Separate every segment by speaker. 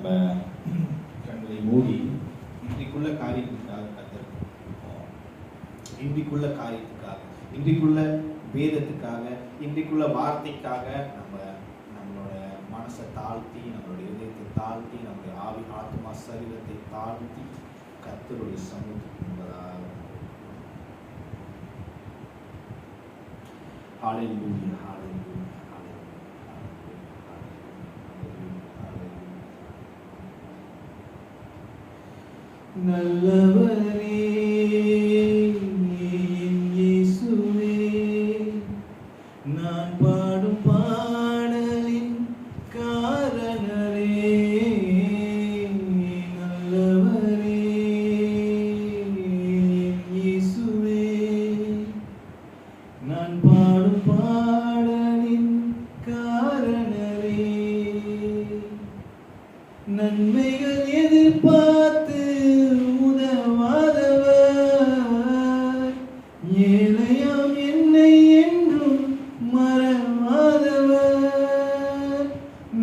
Speaker 1: நம்ம கண்களை மூடி இன்றைக்குள்ள காரியத்துக்காக கத்திருக்கோம். இன்றைக்குள்ள காரியத்துக்காக, இன்றைக்குள்ள வேதத்துக்காக, இன்றைக்குள்ள வார்த்தைக்காக நம்மளோட மனசை தாழ்த்தி, நம்மளுடைய இதயத்தை தாழ்த்தி, நம்முடைய ஆவி ஆத்மா சரீரத்தை தாழ்த்தி கர்த்தருடைய சமூகத்துக்கு முன்பதாக ஹல்லேலூயா ஹல்லேலூயா நல்லவரே இயேசுவே, நான் பாடும் பாடலின் காரணரே. நல்லவரே இயேசுவே, நான் பாடும் பாடலின் காரணரே. நன்மைகள் எதிர்பார்த்து ஏழையாம் என்னை என்றும் மறவாதவர்,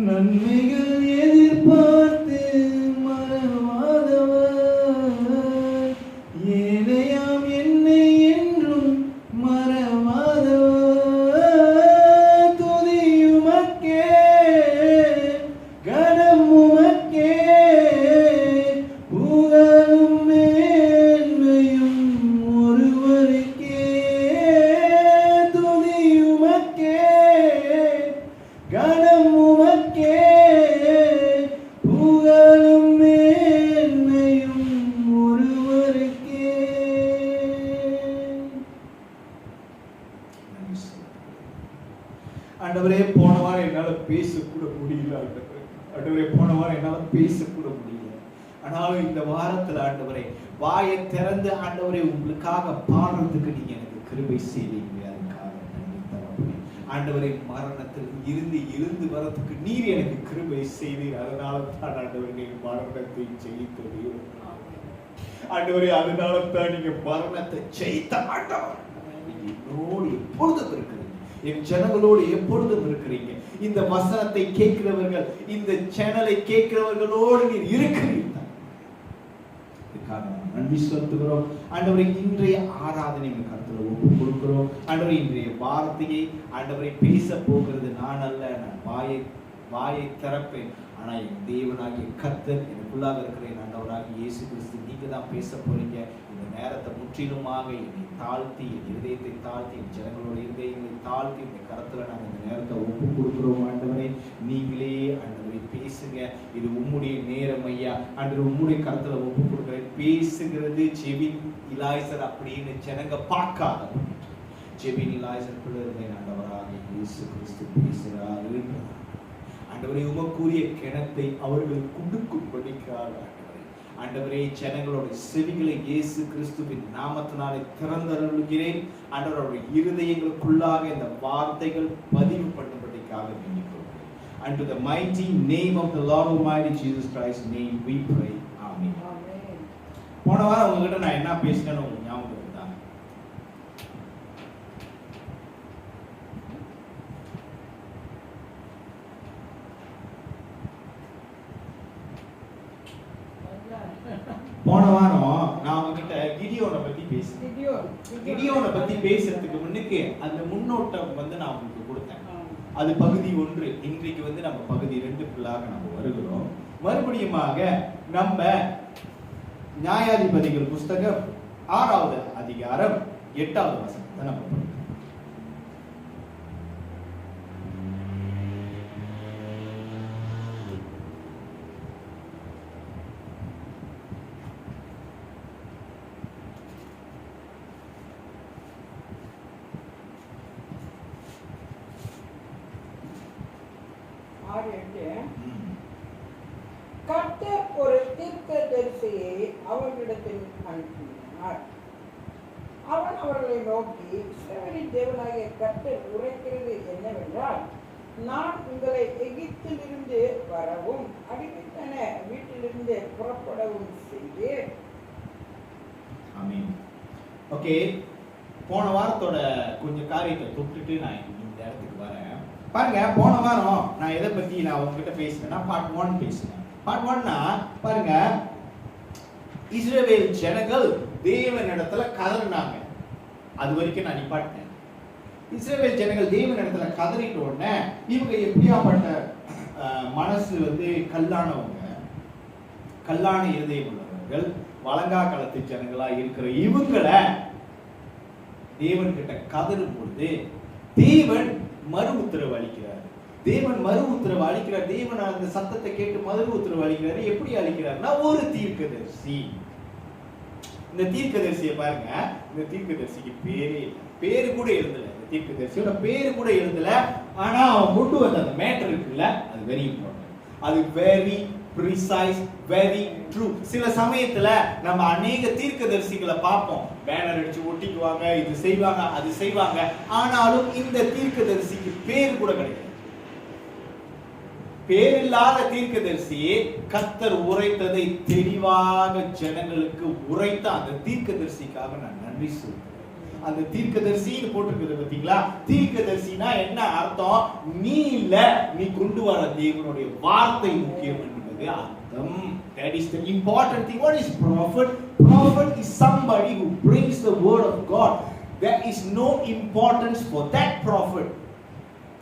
Speaker 1: நன்மைகள் எதிர்பார்த்து மறவாதவர், ஏழையாம் என்னை என்றும் மறவாதவர். துதியுமக்கே கனம் உமக்கே, புகழும் மேன்மையும் ஒருவருக்கே. துதியுமக்கே கனம் உமக்கே, புகழும் மேன்மையும் ஒருவருக்கே. ஆண்டவரே, போன வாரம் என்னால பேசக்கூட முடியல. ஆண்டவரே, போன வாரம் என்னால பேசக்கூட முடியல. ஆனாலும் இந்த வாரத்துல ஆண்டவரே, வாயை திறந்து ஆண்டவரே உங்களுக்காக பாடுறதுக்கு நீங்க எனக்கு கிருபை செய்வீங்க. அதுக்காக நன்றி தகப்பனே. ஆண்டவரே, மரணத்தில் இருந்து வரதுக்கு நீர் எனக்கு கிருபை செய்வீர். அதனால தான் ஆண்டவரே நீங்க மரணத்தை ஜெயித்தது. ஆண்டவரே, அதனால தான் நீங்க மரணத்தை ஜெயித்த ஆண்டவர். நீங்க என்னோடு எப்பொழுதும் இருக்கிறீங்க, என் ஜனங்களோடு எப்பொழுதும் இருக்கிறீங்க. இந்த வசனத்தை கேட்கிறவர்கள், இந்த சேனலை கேட்கிறவர்களோடு நீர் இருக்கிறீர்கள். நன்றி செலுத்துகிறோம் ஆண்டவரே. இன்றைய ஆராதனை கருத்துல ஒப்பு கொடுக்கிறோம் ஆண்டவரே. இன்றைய வார்த்தையை ஆண்டவரை பேச போகிறது நான் அல்ல, நான் வாயை திறப்பேன். ஆனா என் தேவனாகிய கர்த்தர் எனக்குள்ளாக இருக்கிறேன். ஆண்டவராகிய இயேசு கிறிஸ்து நீங்க தான் பேச போறீங்க. இந்த நேரத்தை முற்றிலுமாக என்னை தாழ்த்தி, என் இருதயத்தை தாழ்த்தி, என் ஜனங்களோட இருதயங்களை தாழ்த்தி இந்த கருத்துல நாங்கள் இந்த நேரத்தை ஒப்பு கொடுக்கிறோம். ஆண்டவரே, நீங்களே ஆண்டவரை பேசுங்க. இது உம்முடைய நேரம் ஐயா. ஆண்டவர், உம்முடைய கருத்துல ஒப்பு கொடுக்கிறேன். பேசுகிறது ஜெபின் இலாய்சர் அப்படின்னு ஜனங்க பார்க்காத ஜெபின் இலாய்சர் இருந்தேன். ஆண்டவராகிய இயேசு கிறிஸ்து பேசுகிறாரு. ஆண்டவரே, உமக்குரிய கிணத்தை அவர்கள் குடுக்கும் படிக்கிறார். ஆண்டவரே, ஜனங்களோட செவிகளை இயேசு கிறிஸ்துவின் நாமத்தினாலே திறந்தருளுகிறேன். ஆண்டவருடைய இருதயங்களுக்குள்ளாக இந்த வார்த்தைகள் பதிவு பண்ணபடிக்காக வேண்டிக் கொள்கிறேன். Unto the mighty name of the Lord Almighty Jesus Christ's name we pray. Amen. போன வாரம் உங்ககிட்ட நான் என்ன பேசினேன்னு உங்களுக்கு ஞாபகம் இருக்குதா? போன வாரம் நான் உங்ககிட்ட கிடியோனை பத்தி பேசினேன். கிடியோனை பத்தி பேசுறதுக்கு முன்னுக்கு அந்த முன்னோட்டம் நான் உங்களுக்கு கொடுத்தேன். அது பகுதி 1. இன்றைக்கு நம்ம பகுதி 2க்குள்ளாக நம்ம வருகிறோம். மறுபடியுமாக நம்ம நியாயாதிபதிகள் புஸ்தகம் 6வது அதிகாரம் 8வது வசனத்தை நம்ம படிக்கிறோம்.
Speaker 2: கர்த்தர் ஒரு தீர்க்கதரிசியை அவர்களிடத்தில் அனுப்பினார். அவன் அவர்களை நோக்கி, இஸ்ரவேலின் தேவனாகிய கர்த்தர் உரைக்கிறது என்னவென்றால், நான் உங்களை எகிப்திலிருந்து வரவும் அடிமைத்தன வீட்டிலிருந்து புறப்படவும் செய்தேன்.
Speaker 1: ஆமென். ஓகே, போன வாரத்தோட கொஞ்சம் காரியத்தை தொட்டுட்டு நான் இந்த இடத்துக்கு வரேன். பாருங்க, போன வாரம் நான் எதை பத்தி நான் உங்ககிட்ட பேசினேன்னா பார்ட் 1 பேசினேன். பார்ட் 1னா பாருங்க, இஸ்ரவேல் ஜனங்கள் தேவனிடத்துல கதறினாங்க. அது வரைக்கும் நான் நிப்பாட்டினேன். இஸ்ரவேல் ஜனங்கள் தேவனிடத்துல கதறிட்ட உடனே இவங்க எப்படியாப்பட்ட மனசு கல்லானவங்க, கல்லான இருதயம் உள்ளவர்கள், வழங்கா களத்து ஜனங்களா இருக்கிற இவங்களை தேவன் கிட்ட கதறும் பொழுது தேவன் மறு உத்தரவு அளிக்கிறார். தேவன் மறு உத்தரவு அளிக்கிறார். தேவன் அந்த சத்தத்தை கேட்டு மறு உத்தரவு அளிக்கிறாரு. எப்படி அளிக்கிறார்னா, ஒரு தீர்க்கதரிசி. இந்த தீர்க்கதரிசியை பாருங்க, இந்த தீர்க்கதரிசிக்கு பேரு கூட எழுதல. இந்த தீர்க்கதரிசியோட பேரு கூட எழுதல. ஆனா அவன் கொண்டு வந்த அந்த மேட்டர் இருக்குல்ல, அது வெரி இம்பார்ட்டன்ட். அது வெரி precise, very true. சில சமயத்துல நம்ம அநேக தீர்க்கதரிசிகளை பார்ப்போம், பேனர் அடிச்சு ஒட்டிக்குவாங்க, இது செய்வாங்க, அது செய்வாங்க. ஆனாலும் இந்த தீர்க்கதரிசிக்கு பேர் கூட கிடையாது. பேரில்லாத தீர்க்கதரிசியே கர்த்தர் உரைத்ததை தெளிவாக ஜனங்களுக்கு உரைத்த அந்த தீர்க்கதரிசிக்காக நான் நன்றி சொல்றேன். அந்த தீர்க்கதரிசின்னு போட்டிருக்கிறது பாத்தீங்களா? தீர்க்கதரிசினா என்ன அர்த்தம்? நீ இல்ல, நீ கொண்டு வர தேவனுடைய வார்த்தை முக்கியம் என்பது அர்த்தம். That is the important thing. What is prophet? Prophet is somebody who brings the word of God. There is no importance for that prophet.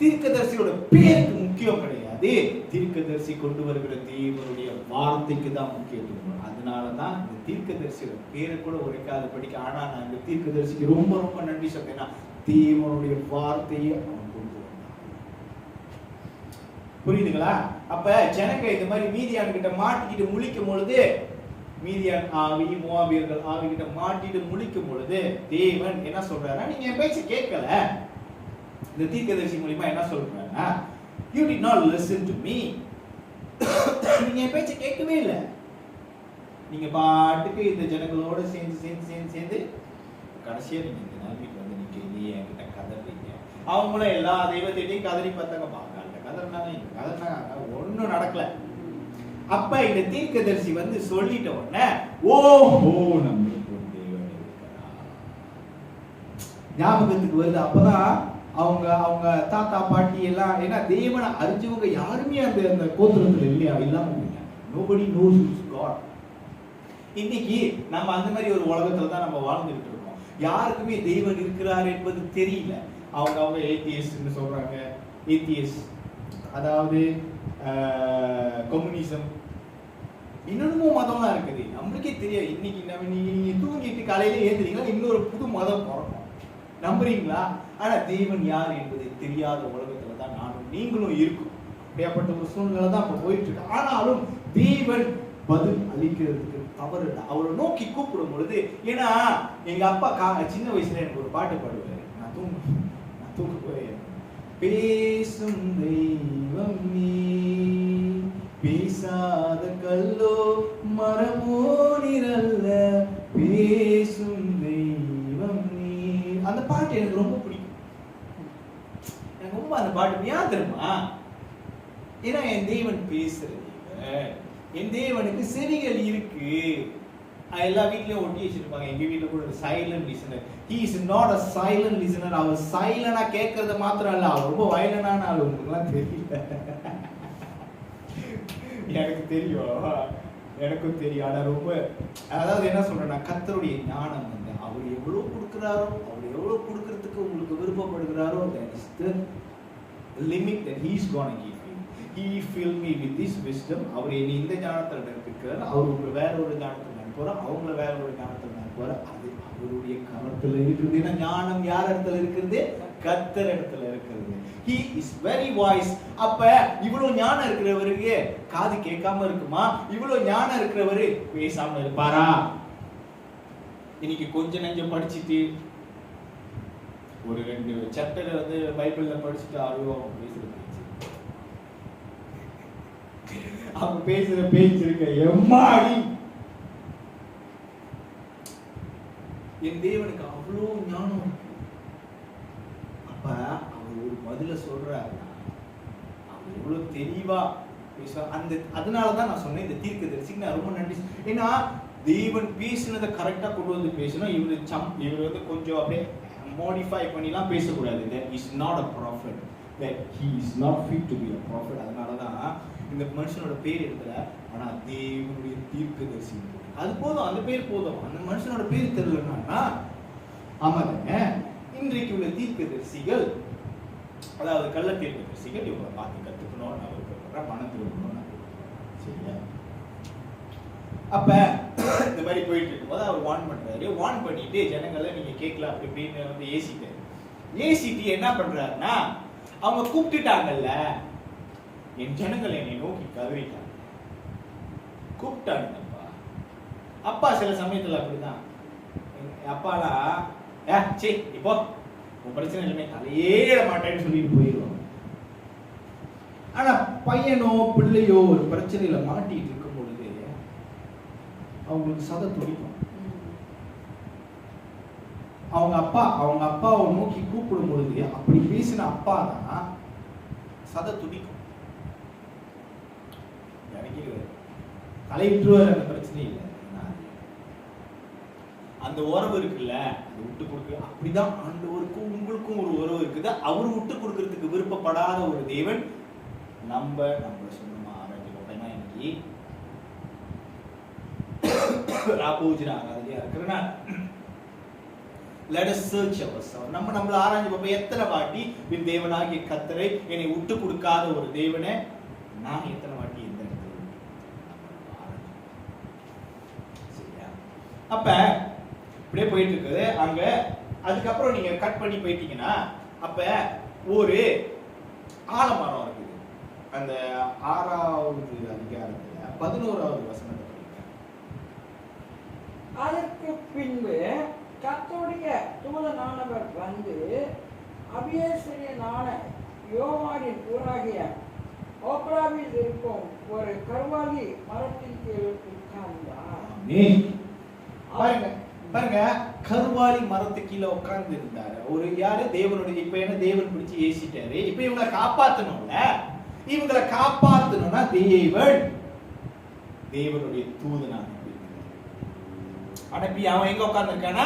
Speaker 1: தீர்க்கதரிசியோட பேருக்கு முக்கியம் கிடையாது. தீர்க்கதரிசி கொண்டு வருகிற தேவனுடைய வார்த்தைக்கு தான் முக்கியத்துவம். அதனால தான் இந்த தீர்க்கதரிசியோட பேரை கூட உரைக்காத படிக்க. ஆனா நான் இந்த தீர்க்கதரிசிக்கு ரொம்ப ரொம்ப நன்றி சொல்றேன்னா, தேவனுடைய வார்த்தையை அவன் கொண்டு வந்தான். புரியுதுங்களா? அப்ப ஜனங்க இந்த மாதிரி மீதியான் கிட்ட மாட்டிக்கிட்டு முழிக்கும் பொழுது, மீதியான் ஆவி, மோவாபியர்கள் ஆவி கிட்ட மாட்டிட்டு முழிக்கும் பொழுது தேவன் என்ன சொல்றாருன்னா, நீங்க என் பேச்சை கேட்கல. இந்த தீர்க்கதரிசி மூலமா என்ன சொல்றாருன்னா, you did not listen to me. நீங்க என் பேச்சை கேட்கவே இல்லை. நீங்க பாட்டுக்கு இந்த ஜனங்களோட சேர்ந்து கடைசியா நீங்க இந்த நிலைமைக்கு நிக்கிறீங்க, என்கிட்ட கதறீங்க. அவங்களும் எல்லா தெய்வத்தையும் கதறி பார்த்தாங்க, கதறினாங்க, ஒன்னும் நடக்கல. அப்ப இந்த தீர்க்கதரிசி சொல்லிட்ட உடனே, ஓஹோ நம்மளுக்கு ஒரு தேவன் இருக்கிறார் ஞாபகத்துக்கு வருது. அப்பதான் அவங்க தாத்தா பாட்டி எல்லாம், ஏன்னா தேவனை அறிஞ்சவங்க யாருமே அந்த கோத்திரத்துல இல்லையா, இல்லாம nobody knows God. இன்னைக்கு நம்ம அந்த மாதிரி ஒரு உலகத்துல தான் நம்ம வாழ்ந்துகிட்டு இருக்கோம். யாருக்குமே தெய்வன் இருக்கிறார் என்பது தெரியல. அவங்க ஏத்தியஸ்ட்னு சொல்றாங்க. ஏத்தியஸ்ட் அதாவது கம்யூனிசம், இன்னொன்னும் மதம்லாம் இருக்குது, நம்மளுக்கே தெரியாது. இன்னைக்கு நீங்க தூங்கிட்டு காலையில ஏத்துறீங்களா, இன்னொரு புது மதம் பிறக்கும், நம்புறீங்களா? ஆனா தேவன் யார் என்பது தெரியாத உலகத்துல தான் நானும் நீங்களும் இருக்கும். அப்படியாப்பட்ட ஒரு சூழ்நிலை தான் இப்ப போயிட்டு இருக்கு. ஆனாலும் தேவன் பதில் அளிக்கிறதுக்கு தவறு இல்லை. அவரை நோக்கி கூப்பிடும் பொழுது, ஏன்னா எங்க அப்பா சின்ன வயசுல எனக்கு ஒரு பாட்டு பாடுவாரு, நான் தூங்க போறேன். பேசும் தெய்வம் நீ, பேசாத கல்லோ மரமோ நிரல்ல, பேசும் தெய்வம் நீ. அந்த பாட்டு எனக்கு ரொம்ப பிடிக்கும். எனக்கு ரொம்ப அந்த பாட்டு ஏன் தெரியுமா? ஏன்னா என் தேவன் பேசுறது, என் தேவனுக்கு செவிகள் இருக்கு. எல்லா வீட்லயும் ஒட்டி வச்சிருப்பாங்க. எங்க வீட்டுல கூட silent listener. He is not a silent listener. அவர் சைலண்டா கேட்கறது மாத்திரம் இல்ல, அவர் ரொம்ப வயலண்டான ஆளு. உங்களுக்குலாம் தெரியல, எனக்கு தெரியும், எனக்கும் தெரியும். ஆனா ரொம்ப, அதாவது என்ன சொல்றேன்னா, கர்த்தருடைய ஞானம் அவர் எவ்வளவு கொடுக்கிறாரோ, அவர் எவ்வளவு கொடுக்கறதுக்கு உங்களுக்கு விருப்பப்படுகிறாரோ, that is the limit that he is going to give you. He filled me with this wisdom. அவர் என்னை இந்த ஞானத்துல நிறுத்திக்கிறார். அவர் உங்களை வேற ஒரு ஞானத்துல போற, அவங்கள வேற ஒரு ஞானத்துல போற. அது அவருடைய கரத்துல இருக்குது. ஏன்னா ஞானம் யார் இடத்துல இருக்கிறது? கர்த்தர் இடத்துல இருக்கிறது. He is very wise. அப்ப இவ்வளவு ஞானம் இருக்கிறவருக்கு காது கேட்காம இருக்குமா? இவ்வளவு ஞானம் இருக்கிறவரு பேசாம இருப்பாரா? இன்னைக்கு கொஞ்சம் நெஞ்சம் படிச்சுட்டு ஒரு 2 சாப்டர் பைபிள்ல படிச்சுட்டு அவங்க பேசுற பேச்சு இருக்க எம்மாடி. என் தேவனுக்கு அவ்வளோ ஞானம் இருக்கு. அப்ப அவர் ஒரு பதில சொல்றாரு, அவர் எவ்வளவு தெளிவா பேச. அதனாலதான் நான் சொன்னேன், இந்த தீர்க்கதரிசிக்கு நான் ரொம்ப நன்றி. ஏன்னா தேவன் பேசினதை கரெக்டா கொண்டு வந்து பேசணும். இவர் கொஞ்சம் அப்படியே மாடிஃபை பண்ணிலாம் பேசக்கூடாது. That is not a prophet. That he is not fit to be a prophet. அதனாலதான் இந்த மனுஷனோட பேர் எழுதல, ஆனா தேவனுடைய தீர்க்கதரிசி. அது போதும், அந்த பேர் போதும். அந்த மனுஷனோட பேர் தெரியலன்னா ஆமாங்க. இன்றைக்கு உள்ள தீர்க்கதரிசிகள், அதாவது கள்ள தீர்க்கதரிசிகள், இவங்களை பார்த்து கத்துக்கணும், நான் விருப்பப்படுறேன், மனம் திரும்பணும் நான் விருப்பப்படுறேன். சரியா? அப்ப இந்த மாதிரி போயிட்டு இருக்கும்போது அவர் வார்ன் பண்றாரு. வார்ன் பண்ணிட்டு ஜனங்களை நீங்க கேட்கல அப்படி இப்படின்னு வந்து ஏசிட்டு என்ன பண்றாருன்னா, அவங்க கூப்பிட்டுட்டாங்கல்ல, என் ஜனங்கள் என்னை நோக்கி கதறிட்டாங்க, கூப்பிட்டாங்கப்பா. அப்பா சில சமயத்துல அப்படிதான், அப்பாடா சே இப்போ உன் பிரச்சனை இல்லைமே தலையேற மாட்டேன்னு சொல்லிட்டு போயிடுவாங்க. ஆனா பையனோ பிள்ளையோ ஒரு பிரச்சனையில மாட்டிட்டு இருக்கும் பொழுது அவங்களுக்கு சதை துடிக்கும். அவங்க அப்பாவை நோக்கி கூப்பிடும் பொழுது அப்படி பேசின அப்பா தான் சதை துடிக்கும். தலையிட்டுருவார், அந்த பிரச்சனை இல்லை. அந்த உறவு இருக்குல்ல, அதை விட்டு கொடுக்க. அப்படிதான் ஆண்டவருக்கும் உங்களுக்கும் ஒரு உறவு இருக்குது. அவர் விட்டு கொடுக்கறதுக்கு விருப்பப்படாத ஒரு தேவன் நம்ம சொன்னோமா ஆராய்ச்சி இன்னைக்கு ராபோஜின ஆராதனையா இருக்கிறனா, let us search ourselves. நம்மள ஆராய்ச்சி பார்ப்போம். எத்தனை வாட்டி என் தேவனாகிய கர்த்தரை என்னை விட்டு கொடுக்காத ஒரு தேவனை நான் எத்தனை வாட்டி இந்த இடத்துல சரியா? அப்ப இப்படியே போயிட்டு இருக்குது அங்க. அதுக்கப்புறம் நீங்க கட் பண்ணி போயிட்டீங்கன்னா, அப்ப ஒரு ஆலமரம் இருக்குது. அந்த 6வது அதிகாரத்துல 11வது வசனத்தை படிங்க.
Speaker 2: அதற்கு பின்பு கர்த்தருடைய தூதனானவர் வந்து அபியேசரியனான யோவானின் ஊராகிய ஓப்ராவில் இருக்கும் ஒரு கர்வாலி மரத்தின் கீழ் உட்கார்ந்தார்.
Speaker 1: பாருங்க, கர்வாலி மரத்து கீழே உட்கார்ந்து இருந்தாரு. ஒரு யாரு? தேவனுடைய. இப்ப என்ன தேவன் பிடிச்சு ஏசிட்டாரு. இப்ப இவங்களை காப்பாத்தணும்ல, இவங்களை காப்பாத்தணும்னா தேவனுடைய தூதனாக அனுப்பி அவன் எங்க உட்கார்ந்து இருக்கானா.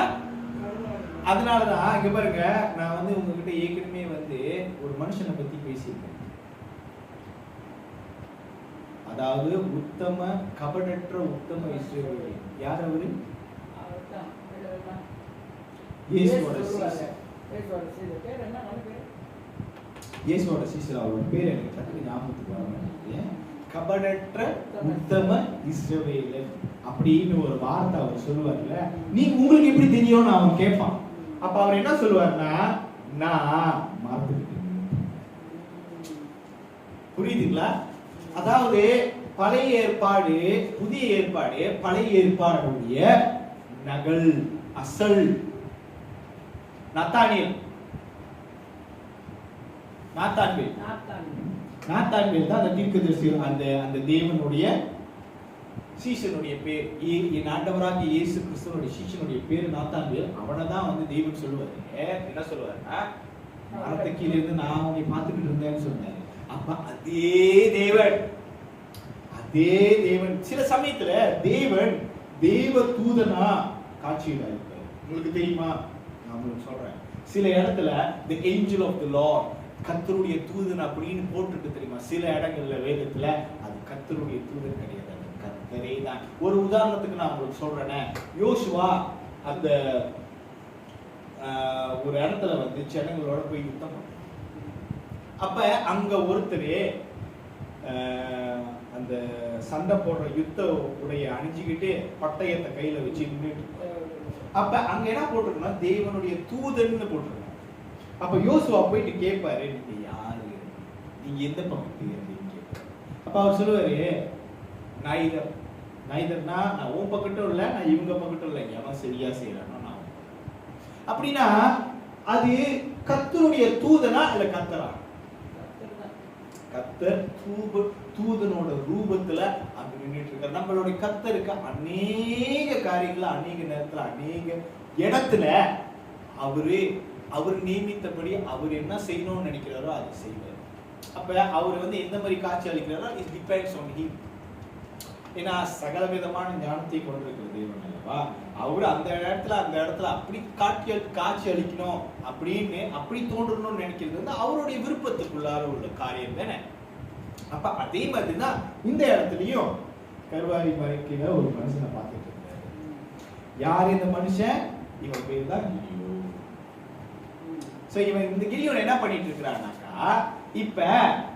Speaker 1: அதனாலதான் இங்க பாருங்க, நான் வந்து உங்ககிட்ட ஏற்கனவே வந்து ஒரு மனுஷனை பத்தி பேசியிருக்கேன். அதாவது உத்தம கபடற்ற உத்தம இஸ்ரவேல். யார் அவரு? இயேசுவோட சீசர். அவரோட பேர் எனக்கு டக்குனு ஞாபகத்துக்கு வர மாட்டேங்குது. கபடற்ற உத்தம இஸ்ரவேலன் அப்படின்னு ஒரு வார்த்தை அவர் சொல்லுவார்ல. நீங்க உங்களுக்கு எப்படி தெரியும்னு அவன் கேட்பான். அப்ப அவர் என்ன சொல்லுவார்னா, நான் மறந்துட்டேன். புரியுதுங்களா? அதாவது பழைய ஏற்பாடு புதிய ஏற்பாடு, பழைய ஏற்பாடுடைய நகல், அசல். நாத்தான்வேல் தான் அந்த தீர்க்கதரிசி, அந்த தேவனுடைய சீஷனுடைய பேர். என் ஆண்டவராகிய இயேசு கிறிஸ்துவனுடைய சீஷனுடைய பேர் நாத்தான்வேல். அவனை தான் வந்து தேவன் சொல்லுவாரு. என்ன சொல்லுவாருன்னா, மரத்து கீழே இருந்து நான் உன்னை பார்த்துக்கிட்டு இருந்தேன்னு சொன்னாரு. அப்ப அதே தேவன் சில சமயத்துல தேவ தூதனா காட்சியில் இருப்பாரு. உங்களுக்கு தெரியுமா? நான் உங்களுக்கு சொல்றேன். சில இடத்துல the angel of the Lord, கர்த்தருடைய தூதன் அப்படின்னு போட்டுட்டு தெரியுமா? சில இடங்கள்ல வேதத்துல அது கர்த்தருடைய தூதன் கிடையாது, அது கர்த்தரே தான். ஒரு உதாரணத்துக்கு நான் உங்களுக்கு சொல்றேனே, யோசுவா அந்த ஒரு இடத்துல வந்து ஜனங்களோட போய் யுத்தம் பண்ண. அப்ப அங்க ஒருத்தரே அந்த சண்டை போடுற யுத்த உடைய அணிஞ்சுக்கிட்டு பட்டயத்தை கையில வச்சு நின்றுட்டு. அப்ப அங்க என்ன போட்டிருக்குன்னா, தேவனுடைய தூதன்னு போட்டிருக்காங்க. அப்ப யோசுவா போயிட்டு கேட்பாரு, நீங்க யாரு, நீங்க எந்த பக்கத்து அப்படின்னு கேட்பாரு. அப்ப அவர் சொல்லுவாரு, நைதர்னா நான் உன் பக்கட்டும் இல்லை, நான் இவங்க பக்கட்டும் இல்லை, எவன் சரியா செய்யறானோ நான். அப்படின்னா அது கர்த்தருடைய தூதனா இல்ல கர்த்தரா? கர்த்தர் தூதனோட ரூபத்துல அங்க நின்றுட்டு இருக்கார். நம்மளுடைய கர்த்தருக்கு அநேக காரியங்கள, அநேக நேரத்துல, அநேக இடத்துல அவர் நியமித்தபடி அவர் என்ன செய்யணும்னு நினைக்கிறாரோ அதை செய்வார். அப்ப அவர் வந்து எந்த மாதிரி காட்சி அளிக்கிறாரோ இட் டிபெண்ட்ஸ் ஆன் ஹிம். ஏன்னா சகல விதமான ஞானத்தை கொண்டிருக்கிற தேவன் அல்லவா. அவரு அந்த இடத்துல அப்படி காட்சி அளிக்கணும் அப்படின்னு அப்படி தோன்றணும்னு நினைக்கிறது வந்து அவருடைய விருப்பத்துக்குள்ளார உள்ள காரியம் தானே. அப்ப அதே மாதிரி தான் இந்த இடத்துலயும் கர்வாரி மலைக்கில ஒரு மனுஷனை பார்த்துட்டு இருக்காரு. யார் இந்த மனுஷன்? இவன் பேர் தான் கிடியோன். சோ இவன் இந்த கிடியோன் என்ன பண்ணிட்டு இருக்கிறான்னாக்கா, இப்ப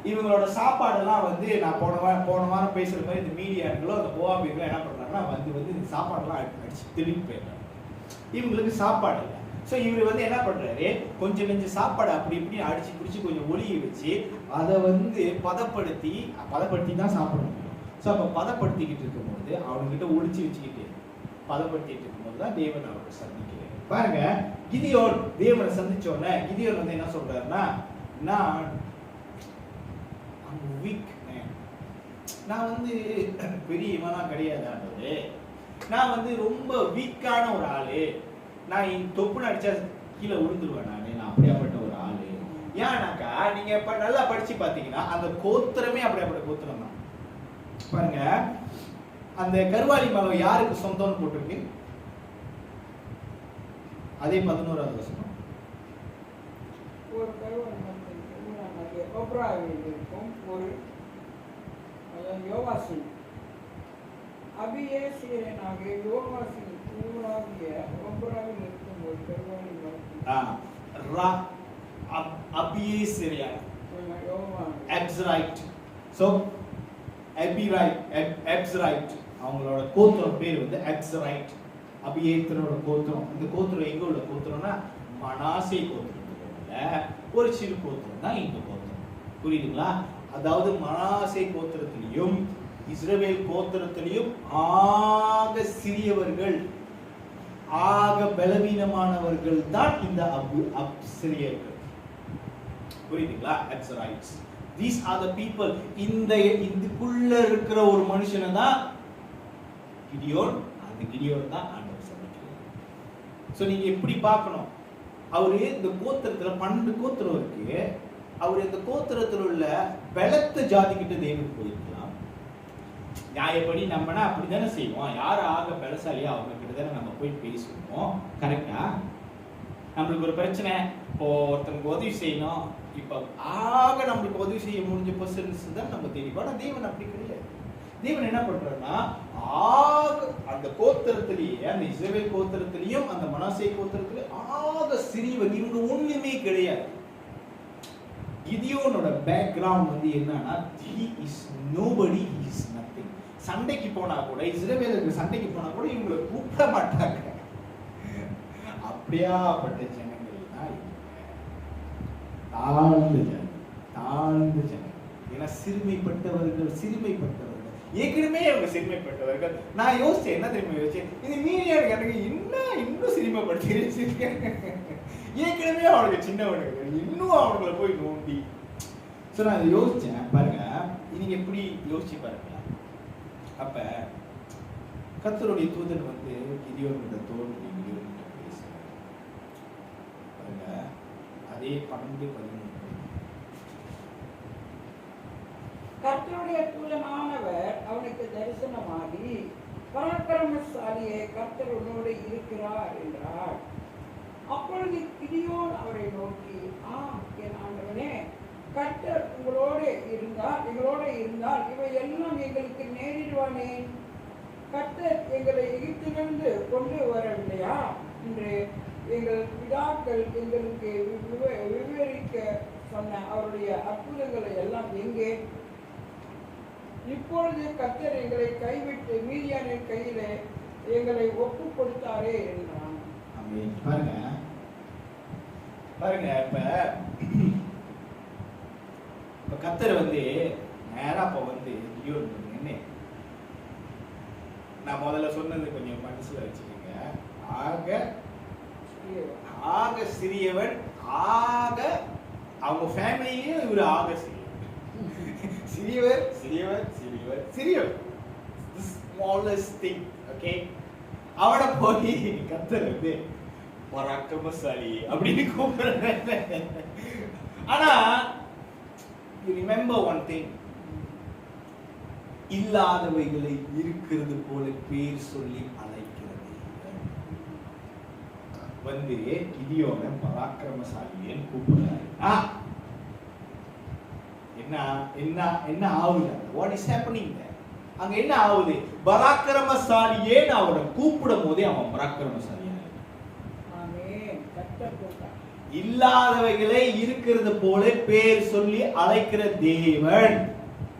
Speaker 1: இவங்களோட சாப்பாடெல்லாம் வந்து நான் போன வாரம் பேசுற மாதிரி இந்த மீடியாங்களோ அந்த போவாபிகளோ என்ன பண்றாங்கன்னா வந்து இந்த சாப்பாடெல்லாம் அடிச்சு திருப்பி போயிடுறாங்க. இவங்களுக்கு சாப்பாடு இல்லை. ஸோ இவர் வந்து என்ன பண்றாரு, கொஞ்சம் கொஞ்சம் சாப்பாடு அப்படி இப்படி அடிச்சு பிடிச்சி கொஞ்சம் ஒளியை வச்சு அதை வந்து பதப்படுத்தி தான் சாப்பிட முடியும். ஸோ அப்போ பதப்படுத்திக்கிட்டு இருக்கும்போது அவங்ககிட்ட ஒளிச்சு வச்சுக்கிட்டு பதப்படுத்திட்டு இருக்கும்போது தான் தேவன் அவரை சந்திக்கிறார். பாருங்க, கிதியோன் தேவனை சந்திச்சோடனே கிதியோன் வந்து என்ன சொல்றாருன்னா, நான் வந்து பெரிய இவனா கிடையாது, நான் வந்து ரொம்ப வீக்கான ஒரு ஆளு, நான் தொப்புன்னு அடிச்சா கீழே விழுந்துருவேன், நான் அப்படியாப்பட்ட ஒரு ஆளு. ஏன்னாக்கா நீங்க நல்லா படிச்சு பாத்தீங்கன்னா அந்த கோத்திரமே அப்படியாப்பட்ட கோத்திரம் தான். பாருங்க, அந்த கர்வாலி மலை யாருக்கு சொந்தம்னு போட்டிருக்கு? அதே 11வது வசனம்.
Speaker 2: ஒரு கர்வாலி மலை ஒப்ராவில் இருக்கும் ஒரு யோவாசின் அபியேசியனாக யோவாசின் ஊராகிய ஒப்ராவில் இருக்கும் ஒரு கர்வாலி மலை
Speaker 1: அபியேசியா எப்ஸ்ரைட். சோ எப்ஸ்ரைட் அவங்களோட கோத்திரம் பேர் வந்து எப்ஸ்ரைட். அபியேத்தரோட கோத்திரம். இந்த கோத்திரம் எங்க உள்ள கோத்திரம்னா மனாசே கோத்திரத்துல ஒரு சிறு கோத்திரம் தான் இந்த கோத்திரம். புரியுதுங்களா? அதாவது மனாசே கோத்திரத்திலையும் இஸ்ரவேல் கோத்திரத்திலையும் ஆக சிறியவர்கள், ஆக பலவீனமானவர்கள் தான் இந்த அப்சிரியர்கள். புரியுதுங்களா? எப்ஸ்ரைட்ஸ். These are the people. இதுக்குள்ள இருக்கிற ஒரு மனுஷனை தான் கிடியோன். அந்த கிடியோன் தான் ஆண்டவர் சந்திக்கிறார். சோ நீங்க எப்படி பார்க்கணும், அவரு இந்த கோத்திரத்துல 12 கோத்திரம் இருக்கு. அவர் இந்த கோத்திரத்தில் உள்ள பலத்த ஜாதி கிட்ட தேவன் போயிருக்கலாம். நியாயப்படி நம்மனா அப்படித்தானே செய்வோம். யார் ஆக பலசாலியா அவங்க கிட்ட தானே நம்ம போய் பேசுவோம். கரெக்டா? நம்மளுக்கு ஒரு பிரச்சனை, இப்போ ஒருத்தனுக்கு உதவி செய்யணும், இப்ப ஆக நம்மளுக்கு உதவி செய்ய முடிஞ்ச பர்சன்ஸ் தான் நம்ம தேடிப்போம். ஆனா தேவன் அப்படி கிடையாது. தேவன் என்ன பண்றாருன்னா, ஆக அந்த கோத்திரத்திலேயே, அந்த இஸ்ரவேல் கோத்திரத்திலையும் அந்த மனாசே கோத்திரத்திலேயே ஆக சிறியவர், இவங்க ஒண்ணுமே கிடையாது. கிதியோனோட பேக்ரவுண்ட் வந்து என்னன்னா, he is nobody, he is nothing. சண்டைக்கு போனா கூட, இஸ்ரவேலுக்கு சண்டைக்கு போனா கூட இவங்களை கூப்பிட மாட்டாங்க. அப்படியாப்பட்ட ஜனங்கள் தான் தாழ்ந்த ஜனங்கள். ஏன்னா சிறுமைப்பட்டவர்கள். ஏற்கனவே அவங்க சிறுமைப்பட்டவர்கள். நான் யோசிச்சேன், என்ன தெரியுமா யோசிச்சேன், இது மீடியா எனக்கு இன்னும் சிறுமைப்படுத்தி ஏற்கனவே அவனுக்கு சின்னவனுக்கு இன்னும் அவங்களை போய் நோண்டி. சோ நான் இதை யோசிச்சேன். பாருங்க, நீங்க எப்படி யோசிச்சு பாருங்க. அப்ப கர்த்தருடைய தூதன் வந்து கிதியோன் கிட்ட தோன்றி கிதியோன் கிட்ட பேசுறாரு. பாருங்க, அதே 12:13.
Speaker 2: கர்த்தருடைய தூதனானவர் அவனுக்கு தரிசனமாகி, பராக்கிரமசாலியே, கர்த்தர் உன்னோடு இருக்கிறார் என்றார். அப்பொழுது கிதியோன் அவரை நோக்கி, என் ஆண்டவனே, கர்த்தர் எங்களோடு இருந்தால் இவை எல்லாம் எங்களுக்கு நேரிடுவானே. கர்த்தர் எங்களை எகிப்திலிருந்து கொண்டு வரவில்லையா என்று எங்கள் பிதாக்கள் எங்களுக்கு விவரிக்க சொன்ன அவருடைய அற்புதங்களை எல்லாம் எங்கே? இப்பொழுது கர்த்தர் எங்களை கைவிட்டு மீதியானின் கையிலே எங்களை ஒப்பு கொடுத்தாரே என்றான்.
Speaker 1: பாருங்க, இப்ப கர்த்தர் வந்து நேரா இப்ப வந்து என்ன, நான் முதல்ல சொன்னது கொஞ்சம் மனசுல வச்சுக்கோங்க. ஆக சிறியவன், ஆக அவங்க ஃபேமிலியும் இவரு ஆக சிறியவர். The smallest thing, okay? அவனை போய் கர்த்தர் வந்து பராக்கிரமசாலி அப்படின்னு கூப்பிடுறாரு. ஆனா you remember one thing, இல்லாதவைகளை இருக்கிறது போல பேர் சொல்லி அழைக்கிறது வந்து கிதியோனை பராக்கிரமசாலின்னு கூப்பிடுறாரு. என்ன ஆகுது? What is happening there? அங்க என்ன ஆகுது? பராக்கிரமசாலியேன்னு அவரை கூப்பிடும் போதே அவன் பராக்கிரமசாலியா, இல்லாதவைகளை இருக்கிறது போல பேர் சொல்லி அழைக்கிற தேவன்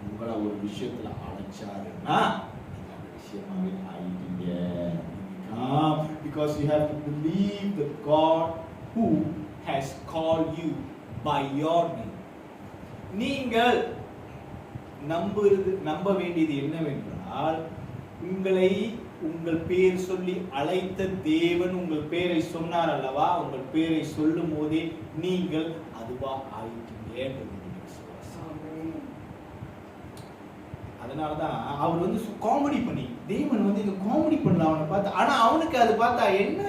Speaker 1: உங்களை ஒரு விஷயத்துல அழைச்சாருன்னா விஷயமாவே ஆயிட்டீங்க. Because you have to believe the God who has called you by your name. நீங்கள் நம்ப வேண்டியது என்னவென்றால், உங்களை உங்கள் பேர் சொல்லி அழைத்த தேவன் உங்கள் பேரை சொன்னார் அல்லவா? உங்கள் பேரை சொல்லும் போதே நீங்கள் அதுவா ஆயிட்டீங்க. அதனாலதான் அவர் வந்து காமெடி பண்ணி, தேவன் வந்து இங்க காமெடி பண்ணல அவனை பார்த்து. ஆனா அவனுக்கு அது பார்த்தா என்ன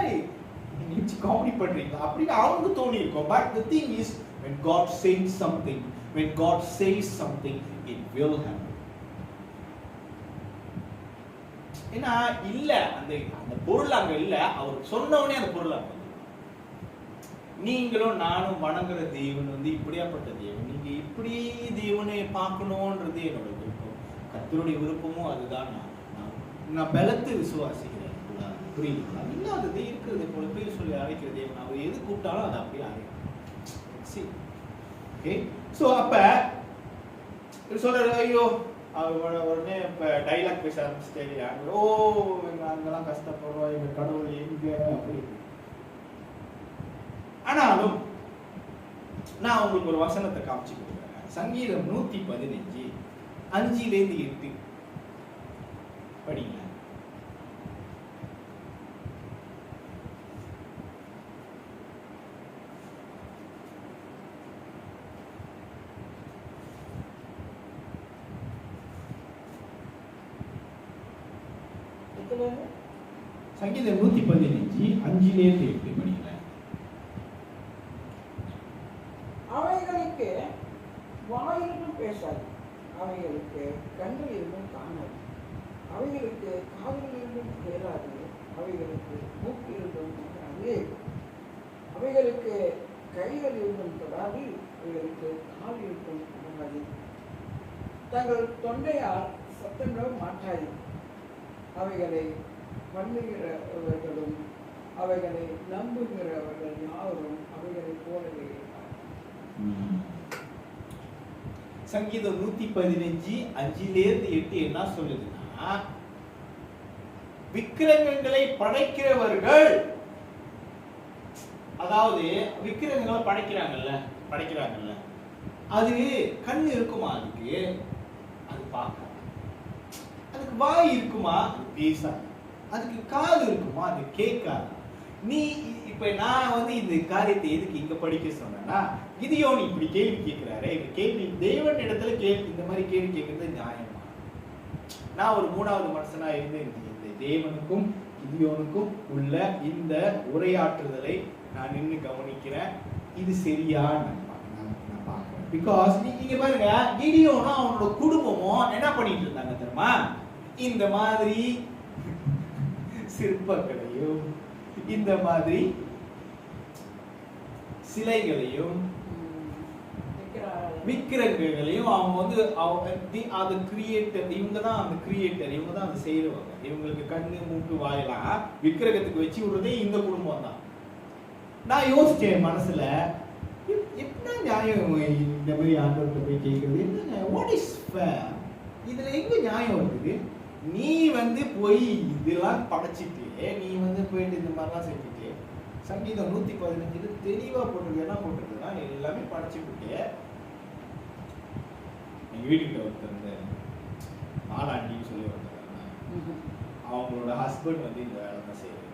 Speaker 1: நீங்க காமெடி பண்றீங்களா அப்படின்னு அவனுக்கு தோணி இருக்கும். But the thing is, when God says something, it will happen. ஏன்னா இல்ல, அந்த பொருள் அங்க இல்ல, அவர் சொன்னவனே அந்த பொருள் அங்க. நீங்களும் நானும் வணங்குற தேவன் வந்து இப்படியாப்பட்ட தேவன். நீங்க இப்படி தேவனை பார்க்கணும்ன்றது என்னோட விருப்பம், கர்த்தருடைய விருப்பமும் அதுதான். நான் பலத்து விசுவாசிக்கிறேன். புரியுதுங்களா? இல்லாதது இருக்கிறது போல பேர் சொல்லி அழைக்கிற தேவன். அவர் எது கூப்பிட்டாலும் அதை அப்படியே அழைக்கும். ஓகே, ஸோ அப்ப சொல்ற ஐயோ உடனே இப்போ டைலாக் பேச ஆரம்பிச்சிட்டே, ஓ எங்க அங்கெல்லாம் கஷ்டப்படுறோம், எங்க கடவுள் எங்க அப்படி. ஆனாலும் நான் உங்களுக்கு ஒரு வசனத்தை காமிச்சு கொடுக்குறேன். சங்கீதம் 115 5-8 படிங்க. சங்கீதம் 115 5-8 படிங்க.
Speaker 2: அவைகளுக்கு வாயிலும் பேசாது, அவைகளுக்கு கண்கள் இருந்தும் காணாது, அவைகளுக்கு காதுகள் இருந்தும் கேளாது, அவைகளுக்கு மூக்கு இருந்தும் காணாது, அவைகளுக்கு கைகள் இருந்தும் தொடாது, அவைகளுக்கு கால் இருந்தும் காணாது, தங்கள் தொண்டையால் சத்தங்களும் மாற்றாது, அவைகளை பண்ணுகிறவர்களும் அவைகளை நம்புகிறவர்கள் யாரும் அவைகளை போலவே இருப்பார்கள்.
Speaker 1: சங்கீதம் 115 5-8 என்ன சொல்லுதுன்னா, விக்கிரகங்களை படைக்கிறவர்கள், அதாவது விக்கிரகங்களை படைக்கிறாங்கல்ல, அது கண் இருக்குமா? அது பார்க்க. அதுக்கு வாய் இருக்குமா? அது பேசாது. அதுக்கு காது இருக்குமா? அது கேட்காது. நீ இப்ப நான் வந்து இந்த காரியத்தை எதுக்கு இங்க படிக்க சொன்னா, கிதியோன் இப்படி கேள்வி கேட்கிறாரு. இந்த கேள்வி தேவன் இடத்துல இந்த மாதிரி கேள்வி கேட்கறது நியாயமா? நான் ஒரு 3வது மனுஷனா இருந்து இந்த தேவனுக்கும் கிதியோனுக்கும் உள்ள இந்த உரையாற்றுதலை நான் நின்று கவனிக்கிறேன். இது சரியா நான் பார்க்கிறேன். பிகாஸ் நீங்க பாருங்க, கிதியோனும் அவனோட குடும்பமும் என்ன பண்ணிட்டு இருந்தாங்க தெரியுமா? இந்த மாதிரி சிற்பங்களையும் இந்த மாதிரி சிலைகளையும் விக்கிரகங்களையும் அவங்க வந்து அது கிரியேட்டர், இவங்க தான் அந்த கிரியேட்டர், இவங்க தான் அதை செய்யறவங்க. இவங்களுக்கு கண்ணு மூக்கு வாயெல்லாம் விக்கிரகத்துக்கு வச்சு விடுறதே இந்த குடும்பம் தான். நான் யோசிச்சேன் மனசுல, என்ன நியாயம் இந்த மாதிரி ஆண்டவர்கிட்ட போய் கேட்கறது? என்ன நியாயம்? What is fair? இதுல எங்க நியாயம் இருக்குது? நீ வந்து போய் இதெல்லாம் படைச்சிட்டு, நீ வந்து போயிட்டு இந்த மாதிரிலாம் செஞ்சுட்டு, சங்கீதம் 115 தெளிவா போட்டிருக்கு. என்ன போட்டிருக்குன்னா, எல்லாமே படைச்சுட்டு எங்க வீட்டுக்கிட்ட ஒருத்தர் ஆளாண்டின்னு சொல்லி ஒருத்தர், அவங்களோட ஹஸ்பண்ட் வந்து இந்த வேலை தான் செய்யறாரு.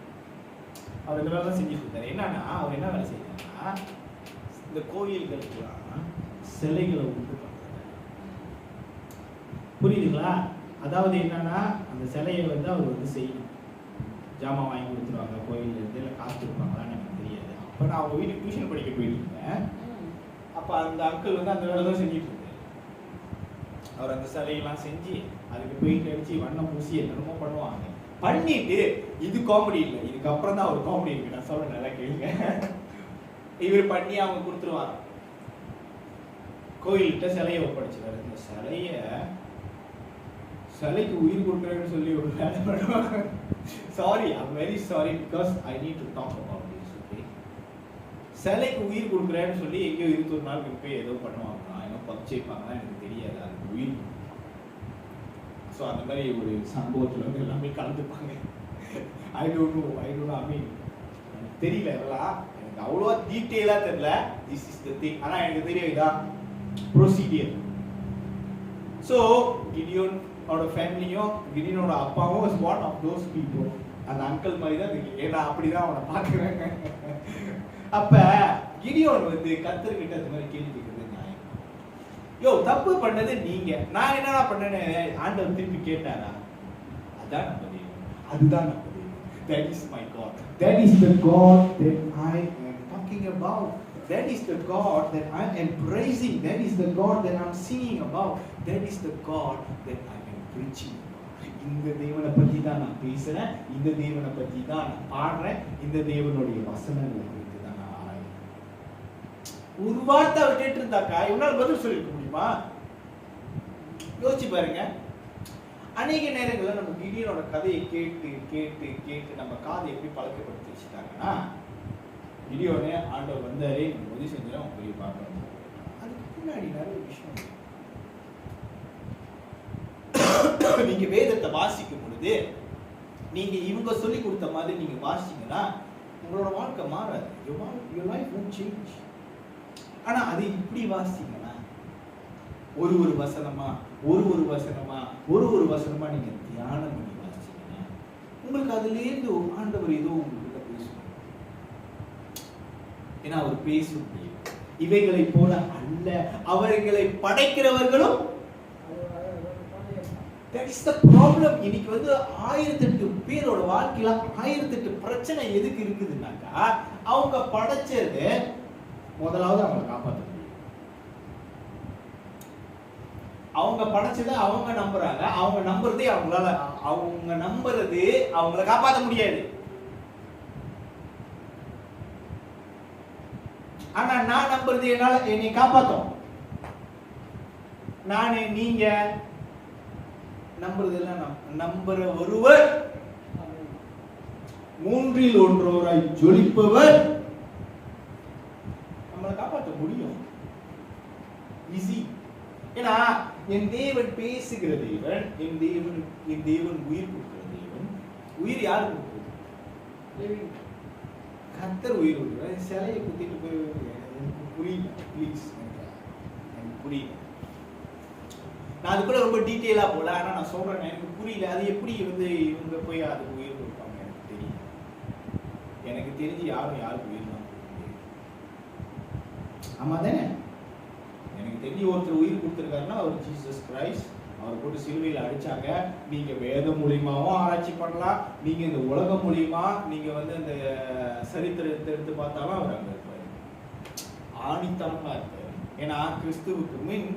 Speaker 1: அவர் இந்த வேலை தான் செஞ்சுட்டு இருந்தாரு. என்னன்னா, அவர் என்ன வேலை செய்யறாருன்னா, இந்த கோயில்களுக்குலாம் சிலைகளை உண்டு பண்றாரு. புரியுதுங்களா? அதாவது என்னன்னா, அந்த சிலையை வந்து அவர் வந்து செய்யணும். ஜாமான் வாங்கி கொடுத்துருவாங்க கோயில்ல இருந்து, இல்லை காசு கொடுப்பாங்களான்னு எனக்கு தெரியாது. அப்போ நான் அவங்க வீட்டுக்கு டியூஷன் படிக்க போயிருந்தேன். அப்போ அந்த அங்கிள் வந்து அந்த வேலை தான் செஞ்சுட்டு இருந்தாரு. அவர் அந்த சிலையெல்லாம் செஞ்சு அதுக்கு பெயிண்ட் அடிச்சு வண்ணம் பூசி என்னென்னமோ பண்ணுவாங்க. பண்ணிட்டு இது காமெடி இல்லை, இதுக்கப்புறம் தான் ஒரு காமெடி இருக்கு. நான் சொல்ல நல்லா கேளுங்க. இவர் பண்ணி அவங்க கொடுத்துருவாங்க. கோயில்கிட்ட சிலையை ஒப்படைச்சிட்டாரு. இந்த சிலைக்கு உயிர் கொடுக்குறேன்னு சொல்லி ஒரு வேலை பண்ணுவாங்க. Sorry, I'm very sorry, because I need to talk about this. Okay, சிலைக்கு உயிர் கொடுக்குறேன்னு சொல்லி எங்கேயோ 21 நாள் போய் ஏதோ பண்ணுவாங்க, ஏதோ பச்சைப்பாங்கன்னா எனக்கு தெரியாது, அது உயிர். ஸோ அந்த மாதிரி ஒரு சம்பவத்தில் வந்து எல்லாமே கலந்துப்பாங்க. ஐ டோன்ட் நோ, ஐ மீன் தெரியல, எல்லாம் எனக்கு அவ்வளோவா டீட்டெயிலாக தெரியல. This is the thing. ஆனால் எனக்கு தெரியும் இதான் ப்ரொசீடியர். ஸோ கிடியோனோட ஃபேமிலியும் கிடியோனோட அப்பாவும் is one of those people. அந்த அங்கிள் மாதிரி தான் தெரியும், ஏன்னா அப்படிதான் அவனை பார்க்குறாங்க. அப்ப கிடியோன் வந்து கர்த்தர்கிட்ட அந்த மாதிரி கேள்வி கேட்கறது நியாயம். யோ, தப்பு பண்ணது நீங்க, நான் என்னடா பண்ணேன்னு ஆண்டவர் திருப்பி கேட்டாரா? அதான் நம்ம தெய்வம், அதுதான் நம்ம தெய்வம். That is my God. That is the God that I am talking about. That is the God that I am praising. That is the God that I am singing about. That is the God that I am preaching about. இந்த தேவனை பத்தி தான் நான் பேசுறேன், இந்த தேவனை பத்தி தான் நான் பாடுறேன், இந்த தேவனுடைய வசனங்களை குறித்து தான் நான் ஆராய்றேன். ஒரு வார்த்தை அவர் கேட்டு இருந்தாக்கா இவனால பதில் சொல்லிருக்க முடியுமா? யோசிச்சு பாருங்க. அநேக நேரங்களில் நம்ம கிடியோனோட கதையை கேட்டு கேட்டு கேட்டு நம்ம காதை எப்படி பழக்கப்படுத்தி வச்சுட்டாங்கன்னா, கிடியோனே ஆண்டவர் வந்தாரே நம்ம உதவி செஞ்சாலும் அவங்க போய் பார்க்கணும். அதுக்கு பின்னாடி நிறைய விஷயம். நீங்க வேதத்தை வாசிக்கும் பொழுது நீங்க இவங்க சொல்லி கொடுத்த மாதிரி நீங்க வாசிங்கன்னா உங்களோட வாழ்க்கை மாறாது. your life won't change. ஆனா அது இப்படி வாசிங்கன்னா ஒரு வசனமா நீங்க தியானம் பண்ணி வாசிச்சீங்கன்னா உங்களுக்கு அதுல இருந்து ஆண்டவர் ஏதோ உங்ககிட்ட பேசுவார். ஏன்னா அவர் பேசும் இவைகளை போல அல்ல, அவர்களை படைக்கிறவர்களும். That is the problem. இன்னைக்கு வந்து 1008 பேரோட வாழ்க்கையில 1008 பிரச்சனை எதுக்கு இருக்குதுன்னாக்கா, அவங்க படைச்சது முதலாவது அவங்களை காப்பாற்ற முடியும். அவங்க படைச்சதை அவங்க நம்புறாங்க, அவங்க நம்புறதே அவங்கள காப்பாற்ற முடியாது. ஆனா நான் நம்புறது என்னை காப்பாத்தும். நானே நீங்க நம்புறது எல்லாம் நம்புற ஒருவர், மூன்றில் ஒன்றோராய் ஜொலிப்பவர் நம்மளை காப்பாற்ற முடியும். ஈஸி. ஏன்னா என் தேவன் பேசுகிற தேவன், என் தேவன் உயிர் கொடுக்கிற தேவன். உயிர் யாரு கொடுக்குறது? கர்த்தர் உயிர் கொடுக்குற. சிலையை குத்திட்டு போய் எனக்கு புரியல, ப்ளீஸ், எனக்கு புரியல. நான் அது கூட ரொம்ப டீட்டெயிலா போல, ஆனா நான் சொல்றேன் எனக்கு புரியல. அது எப்படி வந்து இவங்க போய் அது உயிர் கொடுப்பாங்க எனக்கு தெரியல. எனக்கு தெரிஞ்சு யாருக்கு உயிர் தான் கொடுக்க முடியும். ஆமா தானே? எனக்கு தெரிஞ்சு ஒருத்தர் உயிர் கொடுத்துருக்காருன்னா அவர் ஜீசஸ் கிரைஸ்ட். அவர் போட்டு சிலுவையில் அடிச்சாங்க. நீங்க வேதம் மூலியமாவும் ஆராய்ச்சி பண்ணலாம், நீங்க இந்த உலகம் மூலியமா நீங்க வந்து இந்த சரித்திரத்தை எடுத்து பார்த்தாலும் அவர் அங்க இருப்பாரு, ஆணித்தனமா இருப்பாரு. ஏன்னா கிறிஸ்துவுக்கு முன்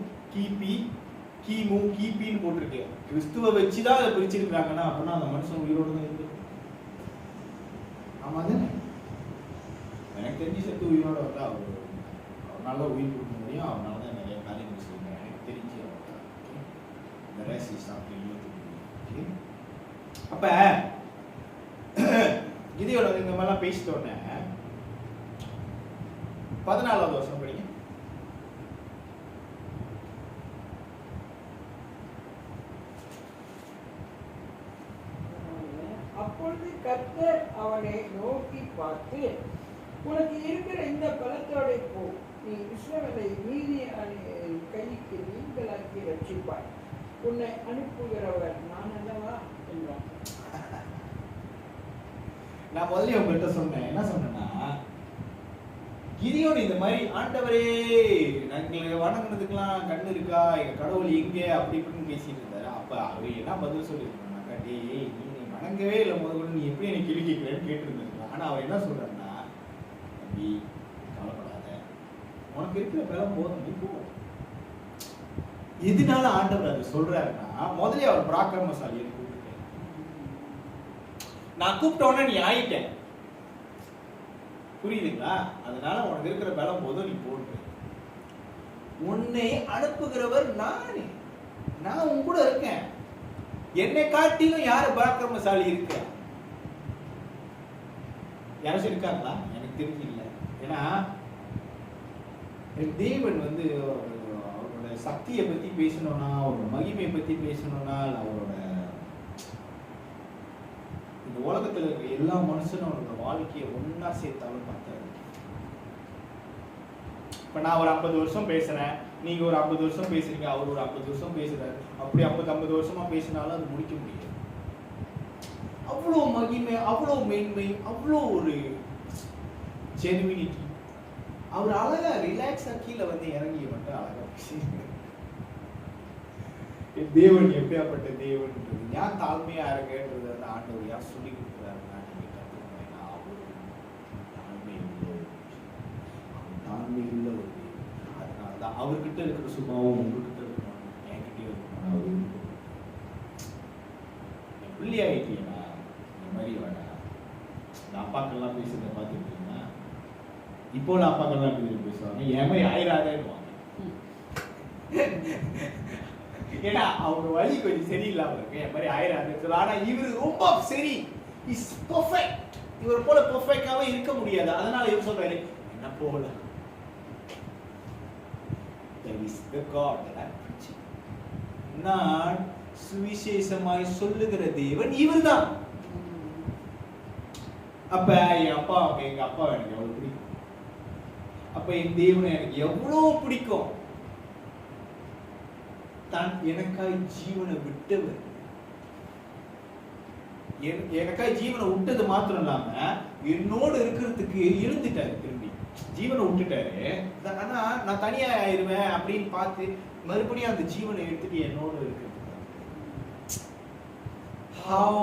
Speaker 1: கிபின்னு போட்டிருக்கு. கிறிஸ்துவை வச்சுதான் அதை பிரிச்சிருக்காங்கன்னா அப்படின்னா அந்த மனுஷன் உயிரோடு தான் இருக்கு. ஆமா தானே? எனக்கு தெரிஞ்சு செத்து உயிரோட வந்தா அவரால் உயிர் கொடுக்க முடியும். அவனால தான் நிறைய காரியங்கள் செய்யணும். எனக்கு தெரிஞ்சு இந்த ரேஸ் இஸ் ஆஃப்டர் யூ. அப்ப கிதியோன் இந்த மாதிரிலாம் பேசிட்ட உடனே 14வது வருஷம் படிங்க.
Speaker 2: அப்பொழுது கர்த்தர் அவனை நோக்கி பார்த்து, உனக்கு இருக்கிற இந்த பலத்தோட போ, நீ இஸ்ரவேலை மீதியானின் கைக்கு நீங்களாக்கி ரட்சிப்பாய், உன்னை அனுப்புகிறவர் நான் அல்லவா என்றான்.
Speaker 1: நான் முதல்ல உங்கள்கிட்ட சொன்னேன், என்ன சொன்னேன்னா, கிதியோன் இந்த மாதிரி ஆண்டவரே நாங்கள் வணங்கினதுக்கெல்லாம் கண்ணு இருக்கா, எங்க கடவுள் எங்கே அப்படி இப்படின்னு பேசிட்டு இருந்தாரு. அப்ப அவர் என்ன பதில் சொல்லியிருக்காங்க, டேய் நீ வணங்கவே இல்லை, முதல்ல நீ எப்படி எனக்கு கேள்வி கேட்கிறேன்னு கேட்டுருந்துருக்கலாம். ஆனா அவர் என்ன சொல்றாருன்னா, தம்பி கவலைப்படாத, உனக்கு இருக்கிற பலம் போதும், நீ போ. எதனால ஆண்டவர் அது சொல்றாருன்னா, முதல்ல அவர் பராக்கிரமசாலியை கூப்பிட்டு, நான் கூப்பிட்டோன்னே நீ ஆயிட்டேன், புரியுதுங்களா? அதனால உனக்கு இருக்கிற பலம் போதும், நீ போட்டு. உன்னை அனுப்புகிறவர் நானே. நான் உன் கூட இருக்கேன். என்னை காட்டிலும் யாரு பராக்கிரமசாலி இருக்க? யாராச்சும் இருக்காங்களா? எனக்கு தெரிஞ்சு இல்லை. ஏன்னா தேவன் வந்து அவரோட சக்தியை பத்தி பேசணும்னா, அவரோட மகிமையை பத்தி பேசணும்னா, அவரோட இந்த உலகத்துல இருக்க எல்லா மனுஷனும் அவரோட வாழ்க்கையை ஒன்னா சேர்த்தாலும் பார்த்தாரு. இப்ப நான் ஒரு 50 வருஷம் பேசுறேன், நீங்க ஒரு 50 வருஷம் பேசுறீங்க, அவர் ஒரு 50 வருஷம் பேசுறாரு. அப்படி 50 வருஷமா பேசினாலும் அது முடிக்க முடியாது. அவ்வளோ மகிமை, அவ்வளோ மேன்மை, அவ்வளோ ஒரு ஜெனுவினிட்டி. அவர் அழகா ரிலாக்ஸா கீழே வந்து இறங்கி மட்டும் அழகா தேவன் எப்படியாப்பட்ட தேவன், ஏன் தாழ்மையா இருங்கன்றது அந்த ஆண்டவர் யார் சொல்லி கொடுக்குறாருன்னா, நீங்க கத்துக்கணும். அவ்வளோ தாழ்மை உள்ள ஒரு தேவன். அதனாலதான் அவர்கிட்ட இருக்கிற சுபாவம் உங்ககிட்ட இருக்கணும், என்கிட்டயும் இருக்கணும். என் பிள்ளை ஆயிட்டீங்கன்னா இந்த மாதிரி வேணா. இந்த அப்பாக்கெல்லாம் பேசுறத பார்த்துக்கிட்டீங்கன்னா, இப்போ உள்ள அப்பாக்கெல்லாம் எப்படி பேசுவாங்க, என் மாதிரி ஆயிராதேன்னு. ஏன்னா அவங்க வழி கொஞ்சம் சரியில்லாம இருக்கு, என் மாதிரி ஆயிராது. ஆனா இவர் ரொம்ப சரி, இஸ் பெர்ஃபெக்ட். இவர் போல பெர்ஃபெக்டாவே இருக்க முடியாது. அதனால இவர் சொல்றாரு, என்ன போல there is the God that I preach. நான் சுவிசேஷமாய் சொல்லுகிற தேவன் இவர்தான். அப்ப என் அப்பா, எங்க அப்பா எனக்கு எவ்வளவு பிடிக்கும், அப்ப என் தேவனை எனக்கு எவ்வளவு பிடிக்கும். தான் எனக்காய் ஜீவனை விட்டவர், எனக்காய் ஜீவனை விட்டது மாத்திரம் இல்லாம என்னோடு இருக்கிறதுக்கு இருந்துட்டாரு. திரும்பி ஜீவனை விட்டுட்டாரு. ஆனா நான் தனியா ஆயிருவேன் அப்படின்னு பார்த்து மறுபடியும் அந்த ஜீவனை எடுத்துட்டு என்னோடு இருக்கிறது. How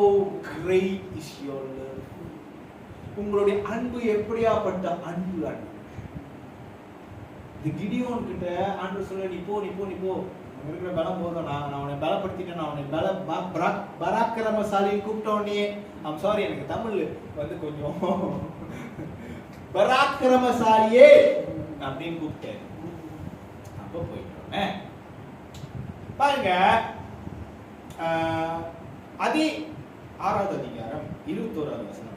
Speaker 1: great is your love. உங்களுடைய அன்பு எப்படியாப்பட்ட அன்பு. அன்பு கிடியோன் கிட்ட ஆண்டவர் சொல்ல, நீ போ நீ போ நீ போ, இருக்கிற பலம் போதும், நான் அவனை பலப்படுத்திட்டேன், நான் அவனை பராக்கிரமசாலின்னு கூப்பிட்டோன்னே, ஐம் சாரி எனக்கு தமிழ் வந்து கொஞ்சம் பராக்கிரமசாலியே அப்படின்னு கூப்பிட்டேன். அப்ப போயிட்டோம். பாருங்க, அதே 6வது அதிகாரம் 21வது வசனம்.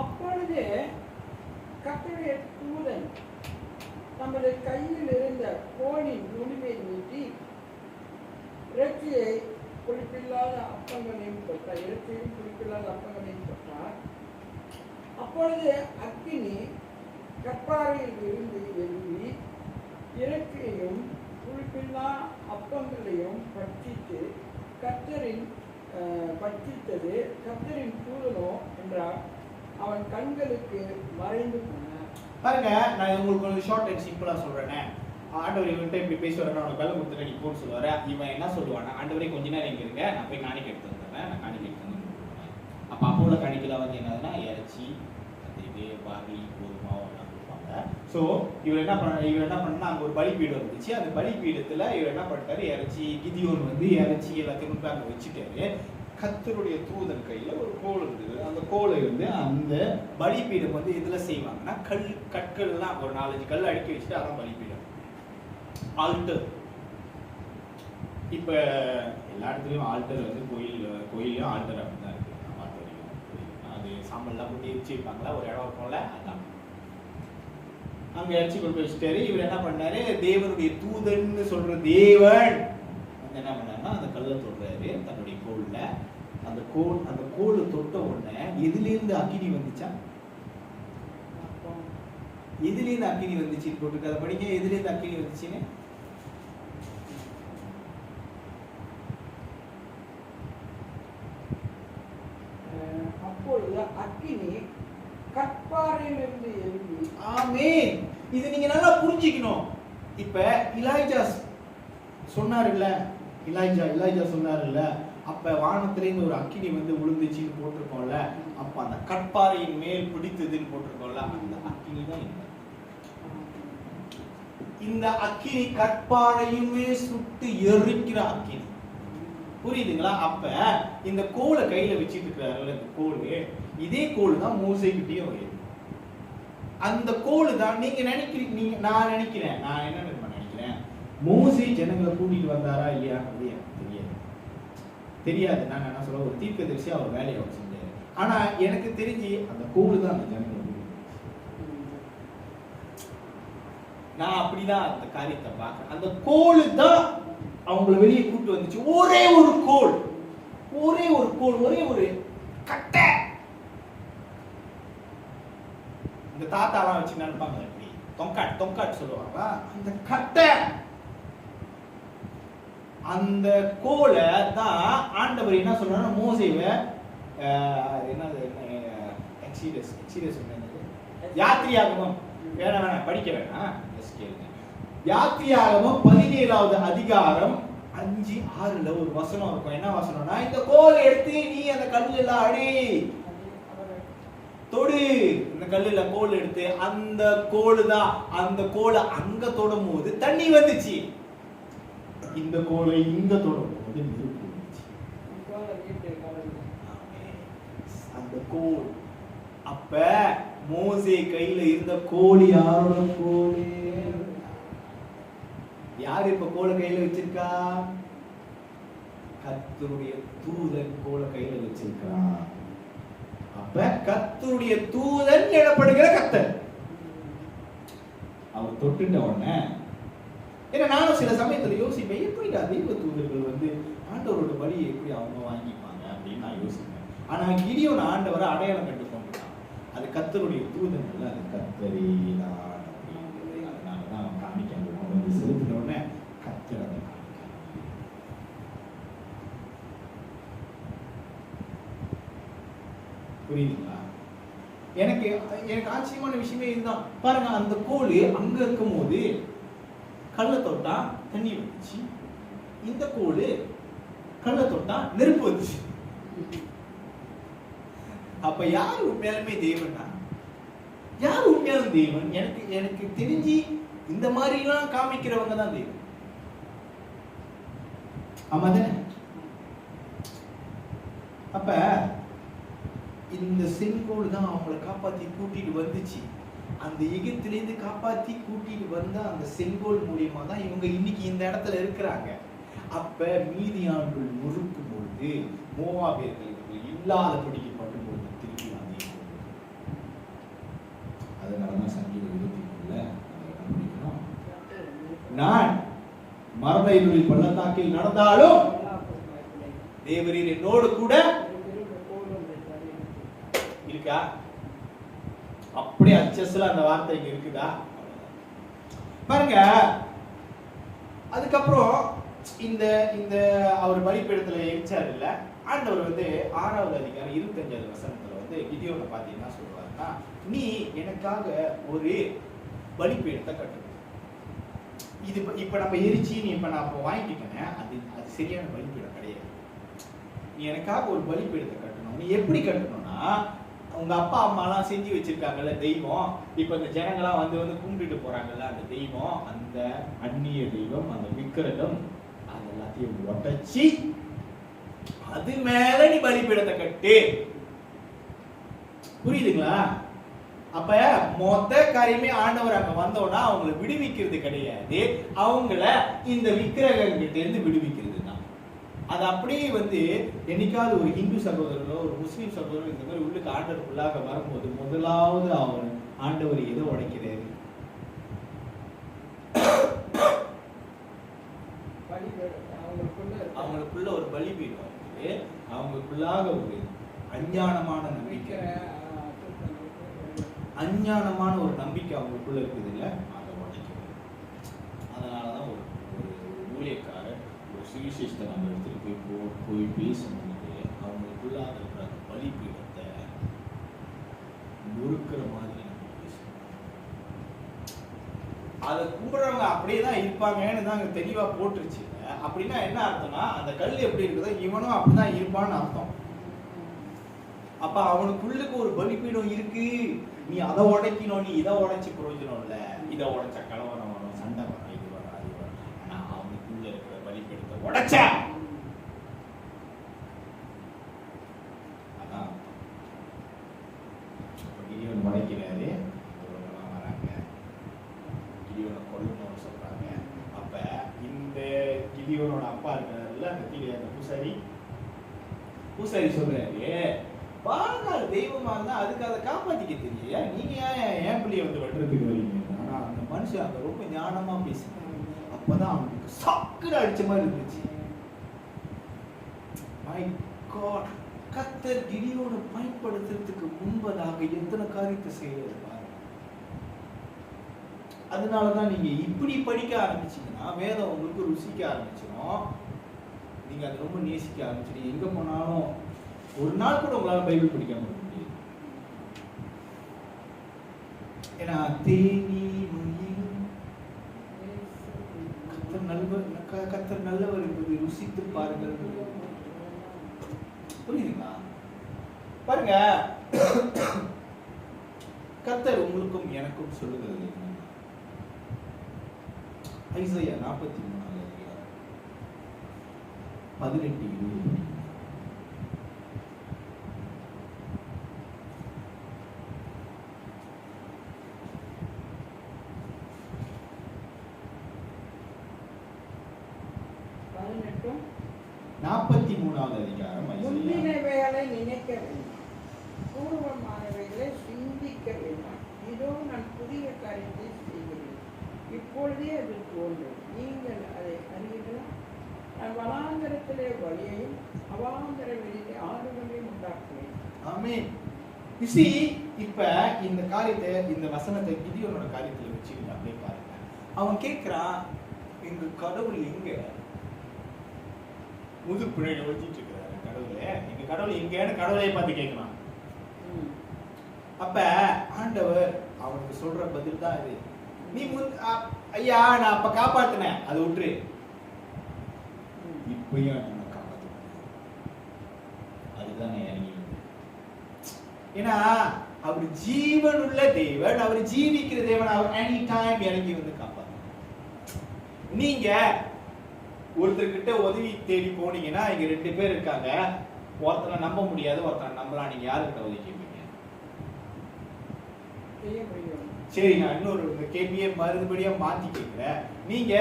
Speaker 2: அப்பொழுது கர்த்தருடைய தூதன் தமது கையில் இருந்த கோலின் நுனியை நீட்டி இறைச்சியை புளிப்பில்லாத அப்பங்களையும் தொட்டார். இறைச்சியும் புளிப்பில்லாத அப்பங்களையும் தொட்டார். அப்பொழுது அக்கினி கற்பாறையில் இருந்து எழுதி இறைச்சியையும் புளிப்பில்லா அப்பங்களையும் பட்சித்தது. கர்த்தரின் தூதனோ என்றார், அவன் கண்களுக்கு மறைந்து போனார்.
Speaker 1: பாருங்க, நான் உங்களுக்கு கொஞ்சம் ஷார்ட் அண்ட் சிம்பிளா சொல்றேனே. ஆண்டவர் இவன்ட்ட இப்படி பேசுவாருன்னா அவனுக்கு பலம் கொடுத்துட்டு நீ போன்னு சொல்லுவாரு. இவன் என்ன சொல்லுவானா, ஆண்டவரே கொஞ்ச நேரம் இங்க இருங்க, நான் போய் காணிக்கை எடுத்து வந்துடுறேன், நான் காணிக்கை எடுத்து வந்து கொடுக்குறேன். அப்ப அப்போல காணிக்கையில வந்து என்னதுன்னா இறைச்சி, இது பார்லி, கோதுமாவோ எல்லாம் கொடுப்பாங்க. ஸோ இவர் என்ன பண்ணா, அங்க ஒரு பலிபீடம் இருந்துச்சு. அந்த பலிபீடத்துல இவர் என்ன பண்ணிட்டாரு, இறைச்சி, கிதியோன் வந்து இறைச்சி எல்லாத்தையும் அங்க வச்சுட்டாரு. கர்த்தருடைய தூதன் கையில ஒரு கோல் இருந்தது. அந்த கோலை வந்து அந்த பலிபீடம் வந்து இதுல செய்வாங்கன்னா கற்கள்லாம் ஒரு 4-5 கல் அடுக்கி வச்சுட்டு அதான் பலிபீடம், ஆல்டர். இப்ப எல்லா இடத்துலயும் ஆல்டர் வந்து கோயிலையும் ஆல்டர் அப்படிதான் இருக்கு. அது சாம்பல்லாம் போட்டு எரிச்சு வைப்பாங்களா, ஒரு இடம் இருக்கும்ல, அதான் அங்க இறைச்சி கொண்டு போய் வச்சுட்டாரு. இவர் என்ன பண்ணாரு, தேவனுடைய தூதன் சொல்ற தேவன் என்ன பண்ணாருன்னா அந்த கல்லை தொடுறாரு தன்னுடைய கோல்ல. அந்த கோல் தொட்ட உடனே எதுலேருந்து அக்கினி வந்துச்சா, எதுலேருந்து அக்கினி வந்துச்சுன்னு போட்டுருக்கு. அதை படிக்க, எதுலேருந்து அக்கினி வந்துச்சுன்னு.
Speaker 2: அப்பொழுது அக்கினி கற்பாறையிலிருந்து எழும்பி.
Speaker 1: ஆமென். இது நீங்க நல்லா புரிஞ்சுக்கணும். இப்ப எலியா சொன்னாருல்ல, எலியா சொன்னாருல்ல, அப்ப வானத்திலேருந்து ஒரு அக்கினி வந்து விழுந்துச்சுன்னு போட்டிருக்கோம்ல, அப்ப அந்த கற்பாறையின் மேல் பிடித்ததுன்னு போட்டிருக்கோம்ல, அந்த அக்கினி தான் இந்த அக்கினி கற்பாறையுமே சுட்டு எரிக்கிற அக்கினி. புரியுதுங்களா? அப்ப இந்த கோலை கையில வச்சுட்டு இருக்கிறாரு, இந்த கோல், இதே கோல் தான் மோசேக்கிட்டயும் வருது. அந்த கோல் தான் நீங்க நினைக்கிறீங்க. நான் நினைக்கிறேன், நான் என்ன நினைக்கிறேன், மோசே ஜனங்களை கூட்டிட்டு வந்தாரா இல்லையா தெரியாது. நான் என்ன சொல்ல, ஒரு தீர்க்கதரிசி அவர் வேலையை அவர் செஞ்சாரு. ஆனா எனக்கு தெரிஞ்சு அந்த கோல் தான் அந்த ஜனங்களை நான் அப்படிதான் அந்த காரியத்தை பார்க்கிறேன். அந்த கோல் தான் அவங்களை வெளியே கூட்டு வந்துச்சு. ஒரே ஒரு கோல், ஒரே ஒரு கட்டை. இந்த தாத்தாலாம் வச்சு நினைப்பாங்க, எப்படி தொங்காட் சொல்லுவாங்க, அந்த கட்டை. அந்த கோலை தான் ஆண்டவர் என்ன சொல்றாரு, மோசேவை யாத்திரையாகமம் வேணாம் படிக்க வேணாம், யாத்திரையாகமம் 17வது அதிகாரம் 5-6 ஒரு வசனம் இருக்கும். என்ன வசனம்னா, இந்த கோலை எடுத்து நீ அந்த கல்லுல அடி தொடு. இந்த கல்லுல கோல் எடுத்து அந்த கோல் தான், அந்த கோலை அங்க தொடும் போது தண்ணி வந்துச்சு. இந்த கோலை இங்க தொடும் போது நெருப்பு வந்துச்சு. அந்த கோல் அப்ப மோசே கையில இருந்த கோல் யாரோட கோல்? யாரு இப்ப கோலை கையில வச்சிருக்கா? கர்த்தருடைய தூதன் கோலை கையில வச்சிருக்கான். அப்ப கர்த்தருடைய தூதன் எனப்படுகிற கர்த்தர் அவர் தொட்டுட்ட உடனே, ஏன்னா நானும் சில சமயத்துல யோசிப்பேன், எப்படிடா தெய்வ தூதர்கள் வந்து ஆண்டவரோட வழியை எப்படி அவங்க வாங்கிப்பாங்க அப்படின்னு நான் யோசிப்பேன். ஆனா கிடியோன் ஆண்டவரை அடையாளம் கண்டு கொண்டுட்டான். அது கர்த்தருடைய தூதன் அல்ல, அது கர்த்தரே தான் அப்படிங்கிறது. அதனாலதான் அவன் காமிக்க வந்து செலுத்தின உடனே கர்த்தர் அதை காமிக்க. புரியுதுங்களா? எனக்கு ஆச்சரியமான விஷயமே இதுதான். பாருங்க, அந்த கோல் அங்க இருக்கும் போது கல்லை தொட்டா தண்ணி வந்துச்சு, இந்த கோல் கல்லை தொட்டா நெருப்பு வந்துச்சு. அப்ப யாரு உண்மையாலுமே தேவனா? யார் உண்மையாலும் தேவன்? எனக்கு தெரிஞ்சு இந்த மாதிரி எல்லாம் காமிக்கிறவங்க தான் தேவன். ஆமாதானே? அப்ப இந்த செங்கோல் தான் அவங்களை காப்பாத்தி கூட்டிட்டு வந்துச்சு. அந்த எகிப்திலிருந்து காப்பாத்தி கூட்டிட்டு வந்த அந்த செங்கோல் மூலியமா தான் இவங்க இன்னைக்கு இந்த இடத்துல இருக்கிறாங்க. அப்ப மீதியான்கள் முறுக்கும் பொழுது மோவாபியர்கள் இல்லாத படிக்கப்படும் போது திருப்பி வந்து, அதனாலதான் சங்கீதம் 23 கண்டுபிடிக்கணும், நான் மரண இருளில் பள்ளத்தாக்கில் நடந்தாலும் தேவரீர் என்னோடு கூட இருக்கா. அப்படியே அச்சஸ்ல அந்த வார்த்தை இங்க இருக்குதா பாருங்க. அதுக்கப்புறம் இந்த இந்த அவர் பலிபீடத்துல எரிச்சார் இல்ல, ஆண்டவர் வந்து 6வது அதிகாரம் 25வது வசனத்துல வந்து கிதியோனை பார்த்து என்ன சொல்றாருன்னா, நீ எனக்காக ஒரு பலிபீடத்தை கட்டணும். இது இப்ப நம்ம எரிச்சு நீ இப்ப நான் வாங்கிக்கிட்டேன், அது சரியான பலிபீடம் கிடையாது. நீ எனக்காக ஒரு பலிபீடத்தை கட்டணும். நீ எப்படி கட்டணும்னா, உங்க அப்பா அம்மா எல்லாம் செஞ்சு வச்சிருக்காங்கல்ல தெய்வம், இப்ப இந்த ஜனங்களாம் வந்து வந்து கும்பிட்டுட்டு போறாங்கல்ல அந்த தெய்வம், அந்த அந்நிய தெய்வம், அந்த விக்கிரகம், அது எல்லாத்தையும் உடைச்சி அது மேல நீ பலிபீடத்தை கட்டு. புரியுதுங்களா? அப்ப மொத்த காரியமே ஆண்டவர் அங்க வந்தோம்னா அவங்களை விடுவிக்கிறது கிடையாது, அவங்கள இந்த விக்கிரகங்கிட்ட இருந்து விடுவிக்கிறது தான். அது அப்படியே வந்து என்னைக்காவது ஒரு இந்து சகோதரனோ ஒரு முஸ்லீம் சகோதரனோ இந்த மாதிரி உள்ளுக்கு ஆண்டவருக்குள்ளாக வரும்போது முதலாவது அவர் ஆண்டவர் எதை உடைக்கிறாரு? அவங்களுக்குள்ள ஒரு பலிபீடம் இருக்குது, அவங்களுக்குள்ளாக ஒரு அஞ்ஞானமான நம்பிக்கை, அஞ்ஞானமான ஒரு நம்பிக்கை அவங்களுக்குள்ள இருக்குது இல்ல, அதை உடைக்கிறது. அதனாலதான் ஒரு ஊழியக்காரர் ஒரு சுவிசேஷத்தை நம்ம எடுத்துட்டு போய் பேசணும்னு அவங்களுக்குள்ளாக இருக்கிற அந்த பலிபீடத்தை நொறுக்கிற மாதிரி நம்ம பேசணும். அதை கும்பிடுறவங்க அப்படியே தான் இருப்பாங்கன்னு தான் அங்க தெளிவா போட்டுருச்சு. அப்படின்னா என்ன அர்த்தம்னா, அந்த கல் எப்படி இருக்குதோ இவனும் அப்படிதான் இருப்பான்னு அர்த்தம். அப்ப அவனுக்குள்ளுக்கு ஒரு பலிபீடம் இருக்கு, நீ அதை உடைக்கணும், நீ இதை உடைச்சு பிரயோஜனம் இல்ல, இதை உடைச்ச கலவரம் வரும், சண்டை வரும், இது வரும், அது வரும். ஆனா அவனுக்குள்ள இருக்கிற பலிபீடத்தை உடைச்ச அதான் இவன் உடைக்கிறாரு. பூசாரி சொல்றாரு, வாழ்நாள் தெய்வமா இருந்தா அதுக்கு அதை காப்பாத்திக்க தெரியலையா, நீங்க ஏன் பிள்ளைய வந்து வெட்டுறதுக்கு வரீங்க? ஆனா அந்த மனுஷன் அங்க ரொம்ப ஞானமா பேசினாங்க. அப்பதான் அவனுக்கு சக்குன்னு அடிச்ச மாதிரி இருந்துச்சு. மை காட், கர்த்தர் கிடியோனை பயன்படுத்துறதுக்கு முன்பதாக எத்தனை காரியத்தை செய்யறது பாருங்க. அதனாலதான் நீங்க இப்படி படிக்க ஆரம்பிச்சீங்கன்னா வேதம் உங்களுக்கு ருசிக்க ஆரம்பிச்சிடும். நீங்க அதை ரொம்ப நேசிக்க ஆரம்பிச்சிடும். எங்க போனாலும் ஒரு நாள் கூட உங்களால பைபிள் படிக்காம இருக்க முடியாது. ஏன்னா தேனி மொழியும் கர்த்தர் நல்லவர் என்பதை ருசித்து பாருங்கள். புரியுதுங்களா? பாருங்க, கர்த்தர் உங்களுக்கும் எனக்கும் சொல்லுகிறது ஐசாயா 43:18-20.
Speaker 2: முந்தினவைகளை நினைக்க வேண்டாம், பூர்வமானவைகளை சிந்திக்க வேண்டாம். இதோ நான் புதிய காரியத்தை செய்கிறேன், இப்பொழுதே அது தோன்றும், நீங்கள் அதை அறிவீர்களா? நான் வனாந்தரத்திலே வழியையும் அவாந்தர வெளியிலே ஆறுகளையும் உண்டாக்குவேன்.
Speaker 1: ஆமென். இப்ப இந்த காரியத்தை, இந்த வசனத்தை கிதியோனோட காரியத்துல வச்சு அப்படியே பாருங்க. அவன் கேட்கிறான், எங்க கடவுள் எங்க? முது பிழையை வச்சிட்டு இருக்கிறாரு கடவுளே, எங்க கடவுள் எங்கன்னு கடவுளையே பார்த்து கேட்கலாம். அப்ப ஆண்டவர் அவனுக்கு சொல்ற பதில் தான் இது. நீ ஐயா நான் அப்ப காப்பாத்தினேன், அதை விட்டுரு, இப்பயும் என்ன காப்பாற்ற அதுதான் இறங்கி. ஏன்னா அவர் ஜீவனுள்ள தேவன், அவர் ஜீவிக்கிற தேவன், அவர் எனி டைம் இறங்கி வந்து காப்பாற்ற. நீங்க ஒருத்தர்கிட்ட உதவி தேடி போனீங்கன்னா இங்க 2 பேர் இருக்காங்க, ஒருத்தனை நம்ப முடியாது, ஒருத்தனை நம்பலாம். நீங்க யாருக்கிட்ட உதவி கேட்பீங்க? சரி, நான் இன்னொரு கேள்வியை மறுபடியா மாத்தி கேட்கிறேன். நீங்க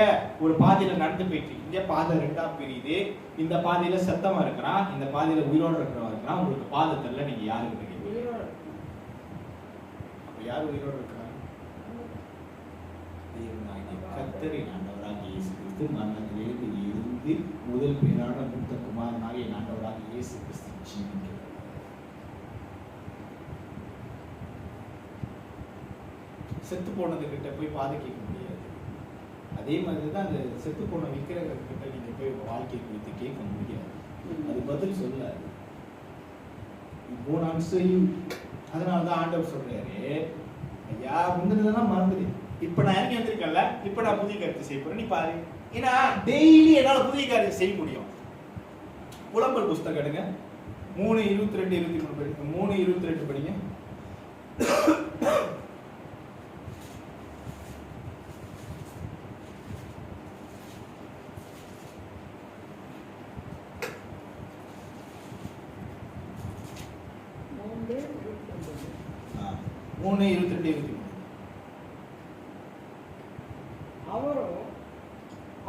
Speaker 1: ஒரு பாதையில நடந்து போயிட்டு இருக்கீங்க, பாதை 2ஆ பிரியுது, இந்த பாதையில சத்தமா இருக்கிறான், இந்த பாதையில உயிரோடு இருக்கிறவா இருக்கிறான், உங்களுக்கு பாதை தெரியல, நீங்க யாருக்கிட்ட கேட்பீங்க? அப்ப யாரு உயிரோடு இருக்கிறாங்க? கர்த்தரின் ஆண்டவராகிய இயேசு கிறிஸ்து மரணத்திலிருந்து எழுந்து முதல் பேரான மூத்த குமாரனாகிய ஆண்டவராகிய இயேசு கிறிஸ்து ஜீவிக்கிறார். செத்து போனதுகிட்ட போய் பாதை கேட்க முடியாது. அதே மாதிரிதான் அந்த செத்து போன விக்கிரகர்கிட்ட நீங்க போய் வாழ்க்கை குறித்து கேட்க முடியாது, அது பதில் சொல்லாது. அதனாலதான் ஆண்டவர் சொல்றாரு, ஐயா முந்தினதெல்லாம் மறந்துடு, இப்ப நான் இறங்கி வந்திருக்கேன்ல, இப்ப நான் புதிய கருத்து செய்ய போறேன், நீ பாரு. ஏன்னா டெய்லி என்னால புதிய காரியத்தை செய்ய முடியும். புலம்பல் புஸ்தகம் எடுங்க, 3:22-23 படிங்க. 3:22 படிங்க.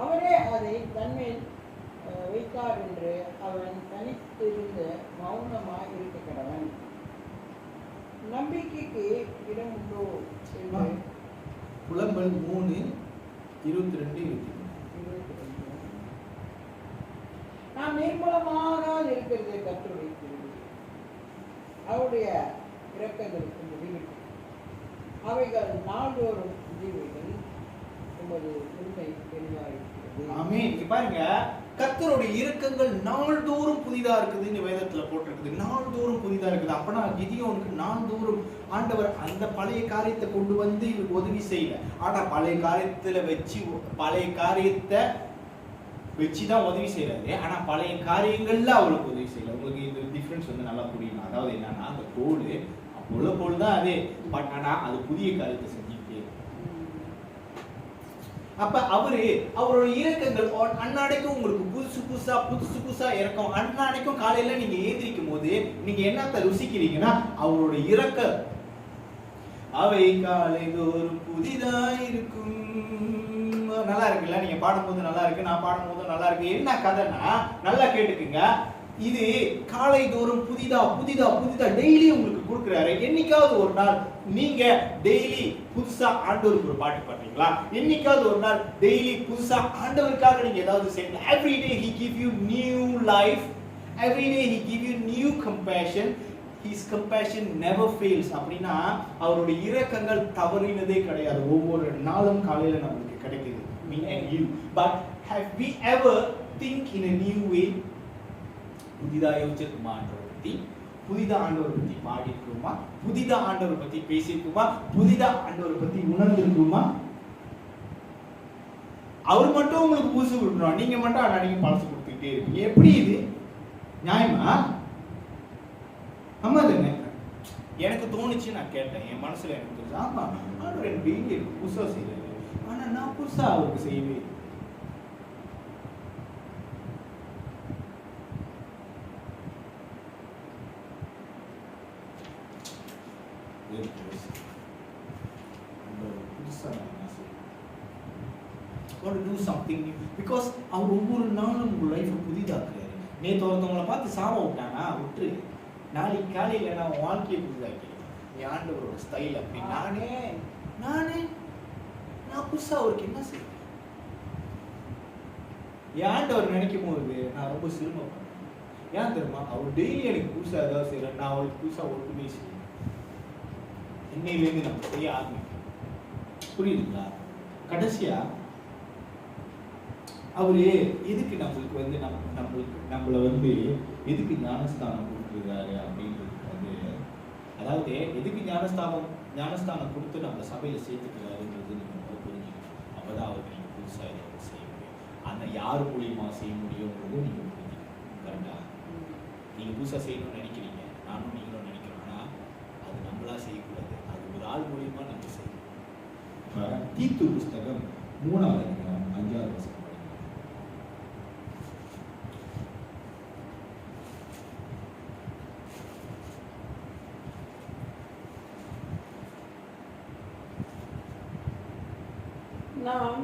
Speaker 2: அவரே அதை தன்மேல் வைத்தார் என்று அவன் தனித்திருந்த மௌனமாய் இருக்க கடவன். நம்பிக்கைக்கு இடம் உண்டோ?
Speaker 1: புலம்பல் 3:22-23.
Speaker 2: நாம் நிர்மூலமாக இருக்கிறது கர்த்தருடைய கிருபை, அவருடைய இரக்கங்களுக்கு முடிவில்லை, அவைகள் நாள்தோறும் புதியவைகள், உமது உண்மை பெரிதாயிருக்கிறது.
Speaker 1: ஆமென். பாருங்க, கர்த்தருடைய இரக்கங்கள் நாள்தோறும் புதிதா இருக்குதுன்னு வேதத்துல போட்டிருக்குது. நாள்தோறும் புதிதா இருக்குது. அப்பனா கிதியோனுக்கு நாள்தோறும் ஆண்டவர் அந்த பழைய காரியத்தை கொண்டு வந்து இவருக்கு உதவி செய்யல. ஆனா பழைய காரியத்தை வச்சுதான் உதவி செய்யறாரு. ஆனா பழைய காரியங்கள்ல அவளுக்கு உதவி செய்யல. உங்களுக்கு இந்த டிஃபரன்ஸ் வந்து நல்லா புரியணும். அதாவது என்னன்னா, அந்த கோல் அப்போ கோல் தான் அதே, பட் ஆனா அது புதிய காரியத்தை செஞ்சுக்கிட்டே. அப்ப அவரோட இரக்கங்கள் அன்னாடைக்கும் உங்களுக்கு புதுசு புதுசா இறக்கும். அன்னாடைக்கும் காலையில நீங்க ஏந்திரிக்கும் போது நீங்க என்னத்த ருசிக்கிறீங்கன்னா அவரோட இரக்கம். அவை காலை தோறும் புதிதா இருக்கும். நல்லா இருக்குல்ல? நீங்க பாடும்போது நல்லா இருக்கு, நான் பாடும்போது நல்லா இருக்கு. என்ன கதைன்னா, நல்லா கேட்டுக்குங்க. இது காலை தோறும் புதிதா புதிதா புதிதா டெய்லி உங்களுக்கு கொடுக்குறாரு. என்னைக்காவது ஒரு நாள் நீங்க டெய்லி புதுசா ஆண்டவருக்கு ஒரு பாட்டு பாடுறீங்களா? என்னைக்காவது ஒரு நாள் டெய்லி புதுசா ஆண்டவருக்காக நீங்க ஏதாவது செய்யுங்க. Every day he give you new life. Every day he give you new compassion. His compassion never fails. அப்படின்னா அவருடைய இரக்கங்கள் தவறினதே கிடையாது. ஒவ்வொரு நாளும் காலையில நமக்கு கிடைக்குது. Me and you. But have we ever think in a new way? புதிதா யோசிச்சிருக்குமா ஆண்டவரை பத்தி? புதிதா ஆண்டவரை பத்தி பாடிருக்குமா? புதிதா ஆண்டவரை பத்தி பேசிருக்குமா? புதிதா ஆண்டவரை பத்தி உணர்ந்திருக்குமா? அவர் மட்டும் உங்களுக்கு புதுசு கொடுக்கணும், நீங்க மட்டும் அன்னைக்கு பழசு கொடுத்துக்கிட்டே இருக்கீங்க. எப்படி இது நியாயமா? ஆமா தானே? எனக்கு தோணுச்சு, நான் கேட்டேன், என் மனசுல எனக்கு தோணுச்சு, ஆமா ஆண்டவர் எனக்கு டெய்லி புதுசா செய்யறாரு, ஆனா நான் புதுசா அவருக்கு செய்யவே. Want to do something new because அவர் ஒவ்வொரு நாளும் உங்க லைஃபை புதிதாக்குறாரு. நேற்று ஒருத்தவங்களை பார்த்து சாவ விட்டானா விட்டுரு, நாளைக்கு காலையில நான் வாழ்க்கையை புதிதாக்கிறேன். என் ஆண்டவரோட ஸ்டைல் அப்படி. நான் புதுசா அவருக்கு என்ன செய்வேன்? என் ஆண்டவர் நினைக்கும் போது நான் ரொம்ப சிரமப்படுறேன். ஏன் தெரியுமா? அவர் டெய்லி எனக்கு புதுசா ஏதாவது செய்யறேன், நான் அவருக்கு புதுசா ஒட்டுமே செய்வேன். இன்னையிலேருந்து நம்ம செய்ய ஆரம்பிக்கும். புரியுதுங்களா? கடைசியா அவரு எதுக்கு நம்மளுக்கு வந்து நம்மள வந்து எதுக்கு ஞானஸ்தானம் கொடுக்குறாரு அப்படின்றதுக்கு வந்து, அதாவது எதுக்கு ஞானஸ்தானம் கொடுத்து நம்ம சபையில சேர்த்துக்கிறாருன்றது நீங்க புரிஞ்சுக்கணும். அப்பதான் அவருக்கு நீங்க புதுசா ஏதாவது செய்ய முடியும். ஆனா யார் மூலியமா செய்ய முடியும்ன்றது நீங்க புரிஞ்சுக்கணும். கரெக்டா? நீங்க புதுசா செய்யணும்னு நினைக்கிறீங்க, நானும் நீங்களும் நினைக்கிறோம். ஆனா அது நம்மளா செய்யக்கூடாது, அது ஒரு ஆள் மூலியமா நம்ம செய்யணும். தீத்து புஸ்தகம் 3வது அதிகாரம் 5வது வசனம்.
Speaker 2: நாம்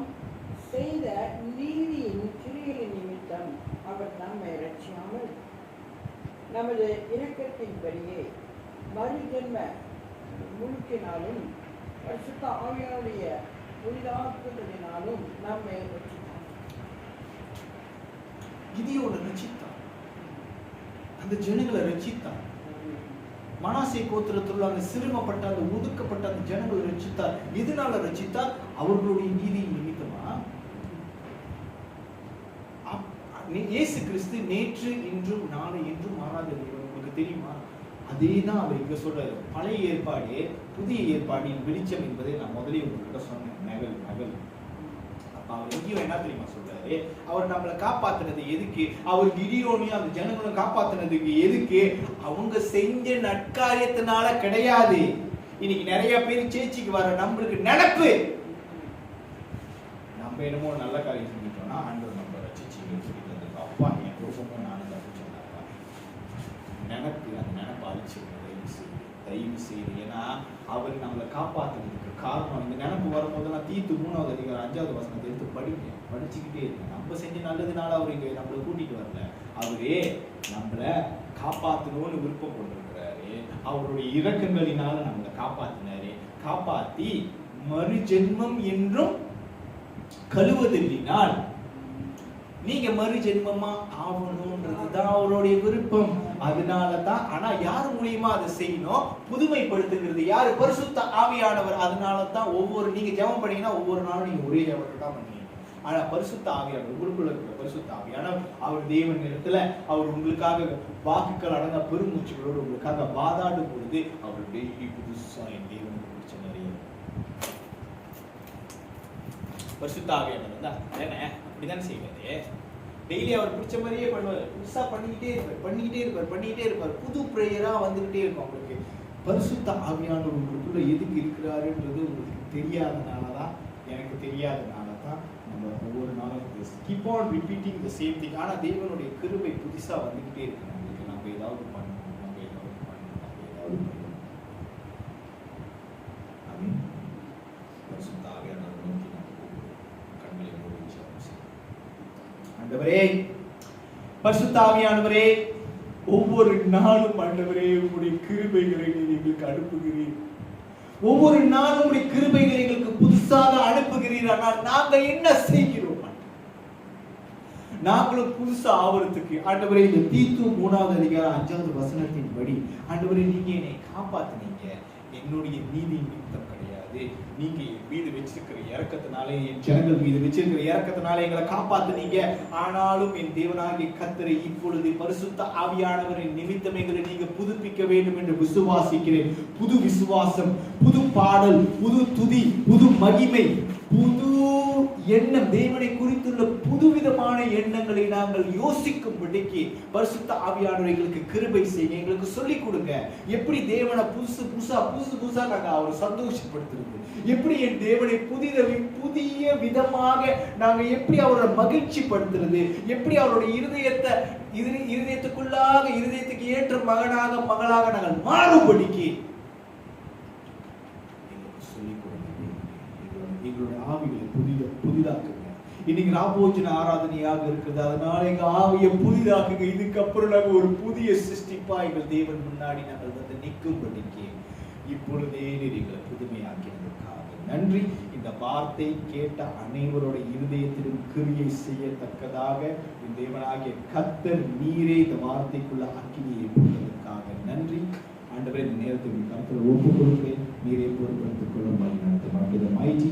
Speaker 2: செய்த நீதியின் கிரியைகளின் நிமித்தம் அவர் நம்மை ரட்சியாமல் நமது இரக்கத்தின்படியே மறுஜென்ம முழுக்கினாலும் பரிசுத்த ஆவியாருடைய புதிதாக்குதலினாலும் நம்மை ரட்சித்தார்.
Speaker 1: கிதியோனை ரட்சித்தார், அந்த ஜனங்களை ரட்சித்தார். மனாசே கோத்திரத்தில் அந்த சிறுமப்பட்ட அந்த ஒதுக்கப்பட்ட அந்த ஜனங்களை ரட்சித்தார். எதனால ரட்சித்தார்? அவர்களுடைய நீதியின் நிமித்தமா. இயேசு கிறிஸ்து நேற்று இன்றும் நாளை என்றும் மாறாதது. உங்களுக்கு தெரியுமா? அதே தான் அவர் இங்க சொல்றாரு. பழைய ஏற்பாடு புதிய ஏற்பாடின் வெளிச்சம் என்பதை நான் முதலே உங்ககிட்ட சொன்னேன். நகல் அப்ப அவர் எங்கேயும் என்ன தெரியுமா சொல்றாரு? அவர் நம்மளை காப்பாத்துனது எதுக்கு? அவர் கிடியோனையும் அந்த ஜனங்களும் காப்பாத்துனதுக்கு எதுக்கு? அவங்க செஞ்ச நற்காரியத்தினால கிடையாது. இன்னைக்கு நிறைய பேர் சேர்ச்சிக்கு வர நம்மளுக்கு நினைப்பு, நம்ம என்னமோ நல்ல காரியம் செஞ்சுட்டோம்னா ஆண்டவர் நம்ம ரட்சிச்சு அப்பா என் குடும்பமும் நானும் தப்பிச்சோம்னாப்பா நினைப்பு. அந்த நினைப்பு அழிச்சு தயவு செய்து. ஏன்னா அவர் நம்மளை காப்பாற்றுறதுக்கு காரணம் இந்த நினைப்பு வரும்போதெல்லாம் தீத்து 3வது அதிகாரம் 5வது வசனத்தை எடுத்து படிச்சுக்கிட்டே இருக்கு. நம்ம செஞ்ச நல்லதுனால அவர் இங்க நம்மளை கூட்டிட்டு வரல, அவரே நம்மளை காப்பாற்றணும்னு விருப்பம் கொண்டிருக்கிறாரு. அவருடைய இரக்கங்களினால நம்மளை காப்பாத்தினாரு. காப்பாத்தி மறு ஜென்மம் என்றும் கழுவதில்லினால் நீங்க மறு ஜென்மமா ஆகணும்ன்றதுதான் அவருடைய விருப்பம். அதனாலதான். ஆனா யார் மூலியமா அதை செய்யணும்? புதுமைப்படுத்துகிறது யாரு? பரிசுத்த ஆவியானவர். அதனாலதான் நீங்க ஜெபம் பண்ணீங்கன்னா ஒவ்வொரு நாளும் நீங்க ஒரே ஜெபத்தை தான் பண்ணுவீங்க. ஆனா பரிசுத்த ஆவியானவர், உங்களுக்குள்ள இருக்கிற பரிசுத்த ஆவியானவர், அவர் தேவன் இடத்துல அவர் உங்களுக்காக வாக்குகள் அடங்க பெருமூச்சுகளோடு உங்களுக்காக வாதாடும் பொழுது அவர் டெய்லி புதுசா என் தேவனுக்கு பிடிச்ச நிறைய பரிசுத்த ஆவியானவர் தான் அப்படிதான் செய்வாரு. டெய்லி அவர் பிடிச்ச மாதிரியே பண்ணுவார். புதுசா பண்ணிக்கிட்டே இருப்பார். புது பிரேயரா வந்துகிட்டே இருக்கும். அவங்களுக்கு பரிசுத்த ஆவியானவர் உங்களுக்குள்ள எதுக்கு இருக்கிறாருன்றது உங்களுக்கு தெரியாதனாலதான், எனக்கு தெரியாதனாலதான் நம்ம ஒவ்வொரு நாளும் keep on repeating the same thing. ஆனா தேவனுடைய கிருபை புதுசா வந்துகிட்டே இருக்கு. நம்மளுக்கு நம்ம ஏதாவது பண்ணணும். பரிசுத்த ஆவியானவர் நோக்கி ஆண்டவரே, பரிசுத்த ஆவியானவரே, ஒவ்வொரு நாளும் ஆண்டவரே உம்முடைய கிருபைகளை நீர் எங்களுக்கு அனுப்புகிறீர். ஒவ்வொரு நாளும் உம்முடைய கிருபைகளை எங்களுக்கு புதுசாக அனுப்புகிறீர். ஆனால் நாங்கள் என்ன செய்கிறோம்? நாங்களும் புதுசா ஆவறதுக்கு ஆண்டவரே இந்த தீத்து 3வது அதிகாரம் 5வது வசனத்தின் படி ஆண்டவரே நீங்க என்னை காப்பாத்துனீங்க. என்னுடைய நீதி நிமித்தம் கிடையாது, நீங்க என் மீது வச்சிருக்கிற இரக்கத்தினாலே, என் ஜனங்கள் மீது வச்சிருக்கிற இரக்கத்தினாலே எங்களை காப்பாத்துனீங்க. ஆனாலும் என் தேவனாகிய கர்த்தரை இப்பொழுது பரிசுத்த ஆவியானவரின் நிமித்தம் எங்களை நீங்க புதுப்பிக்க வேண்டும் என்று விசுவாசிக்கிறேன். புது விசுவாசம், புது பாடல், புது துதி, புது மகிமை, புது எண்ணம், தேவனை குறித்துள்ள புதுவிதமான எண்ணங்களை நாங்கள் யோசிக்கும்படிக்கு பரிசுத்த ஆவியானவர் எங்களுக்கு கிருபை செய்யுங்க, எங்களுக்கு சொல்லிக் கொடுங்க. எப்படி தேவனை புதுசு புதுசா நாங்க அவரை சந்தோஷப்படுத்துறது, எப்படி என் தேவனை புதிய விதமாக நாங்க எப்படி அவரை மகிழ்ச்சி படுத்துறது, எப்படி அவருடைய இருதயத்துக்கு ஏற்ற மகளாக நாங்கள் மாறும்படிக்கு சொல்லிக் கொடுங்க. எங்களுடைய ஆவிகளை புதிதாக்குங்க. இன்னைக்கு ராபோஜன ஆராதனையாக இருக்குது, அதனால எங்க ஆவியை புதிதாக்குங்க. இதுக்கப்புறம் நாங்கள் ஒரு புதிய சிருஷ்டிப்பா எங்கள் தேவன் முன்னாடி நாங்கள் வந்து நிற்கும்படிக்கு இப்பொழுதே எங்களை புதுமையாக்கினதுக்காக நன்றி. இந்த வார்த்தை கேட்ட அனைவரோட இருதயத்திலும் கிரியை செய்யத்தக்கதாக இந்த தேவனாகிய கர்த்தர் நீரே இந்த வார்த்தைக்குள்ள அக்கினியை போட்டதற்காக நன்றி. ஆண்டவரே, இந்த நேரத்தில் கர்த்தரை ஒப்புக் கொடுக்கிறேன். நீரே பொறுப்படுத்திக் கொள்ளும். இந்த mighty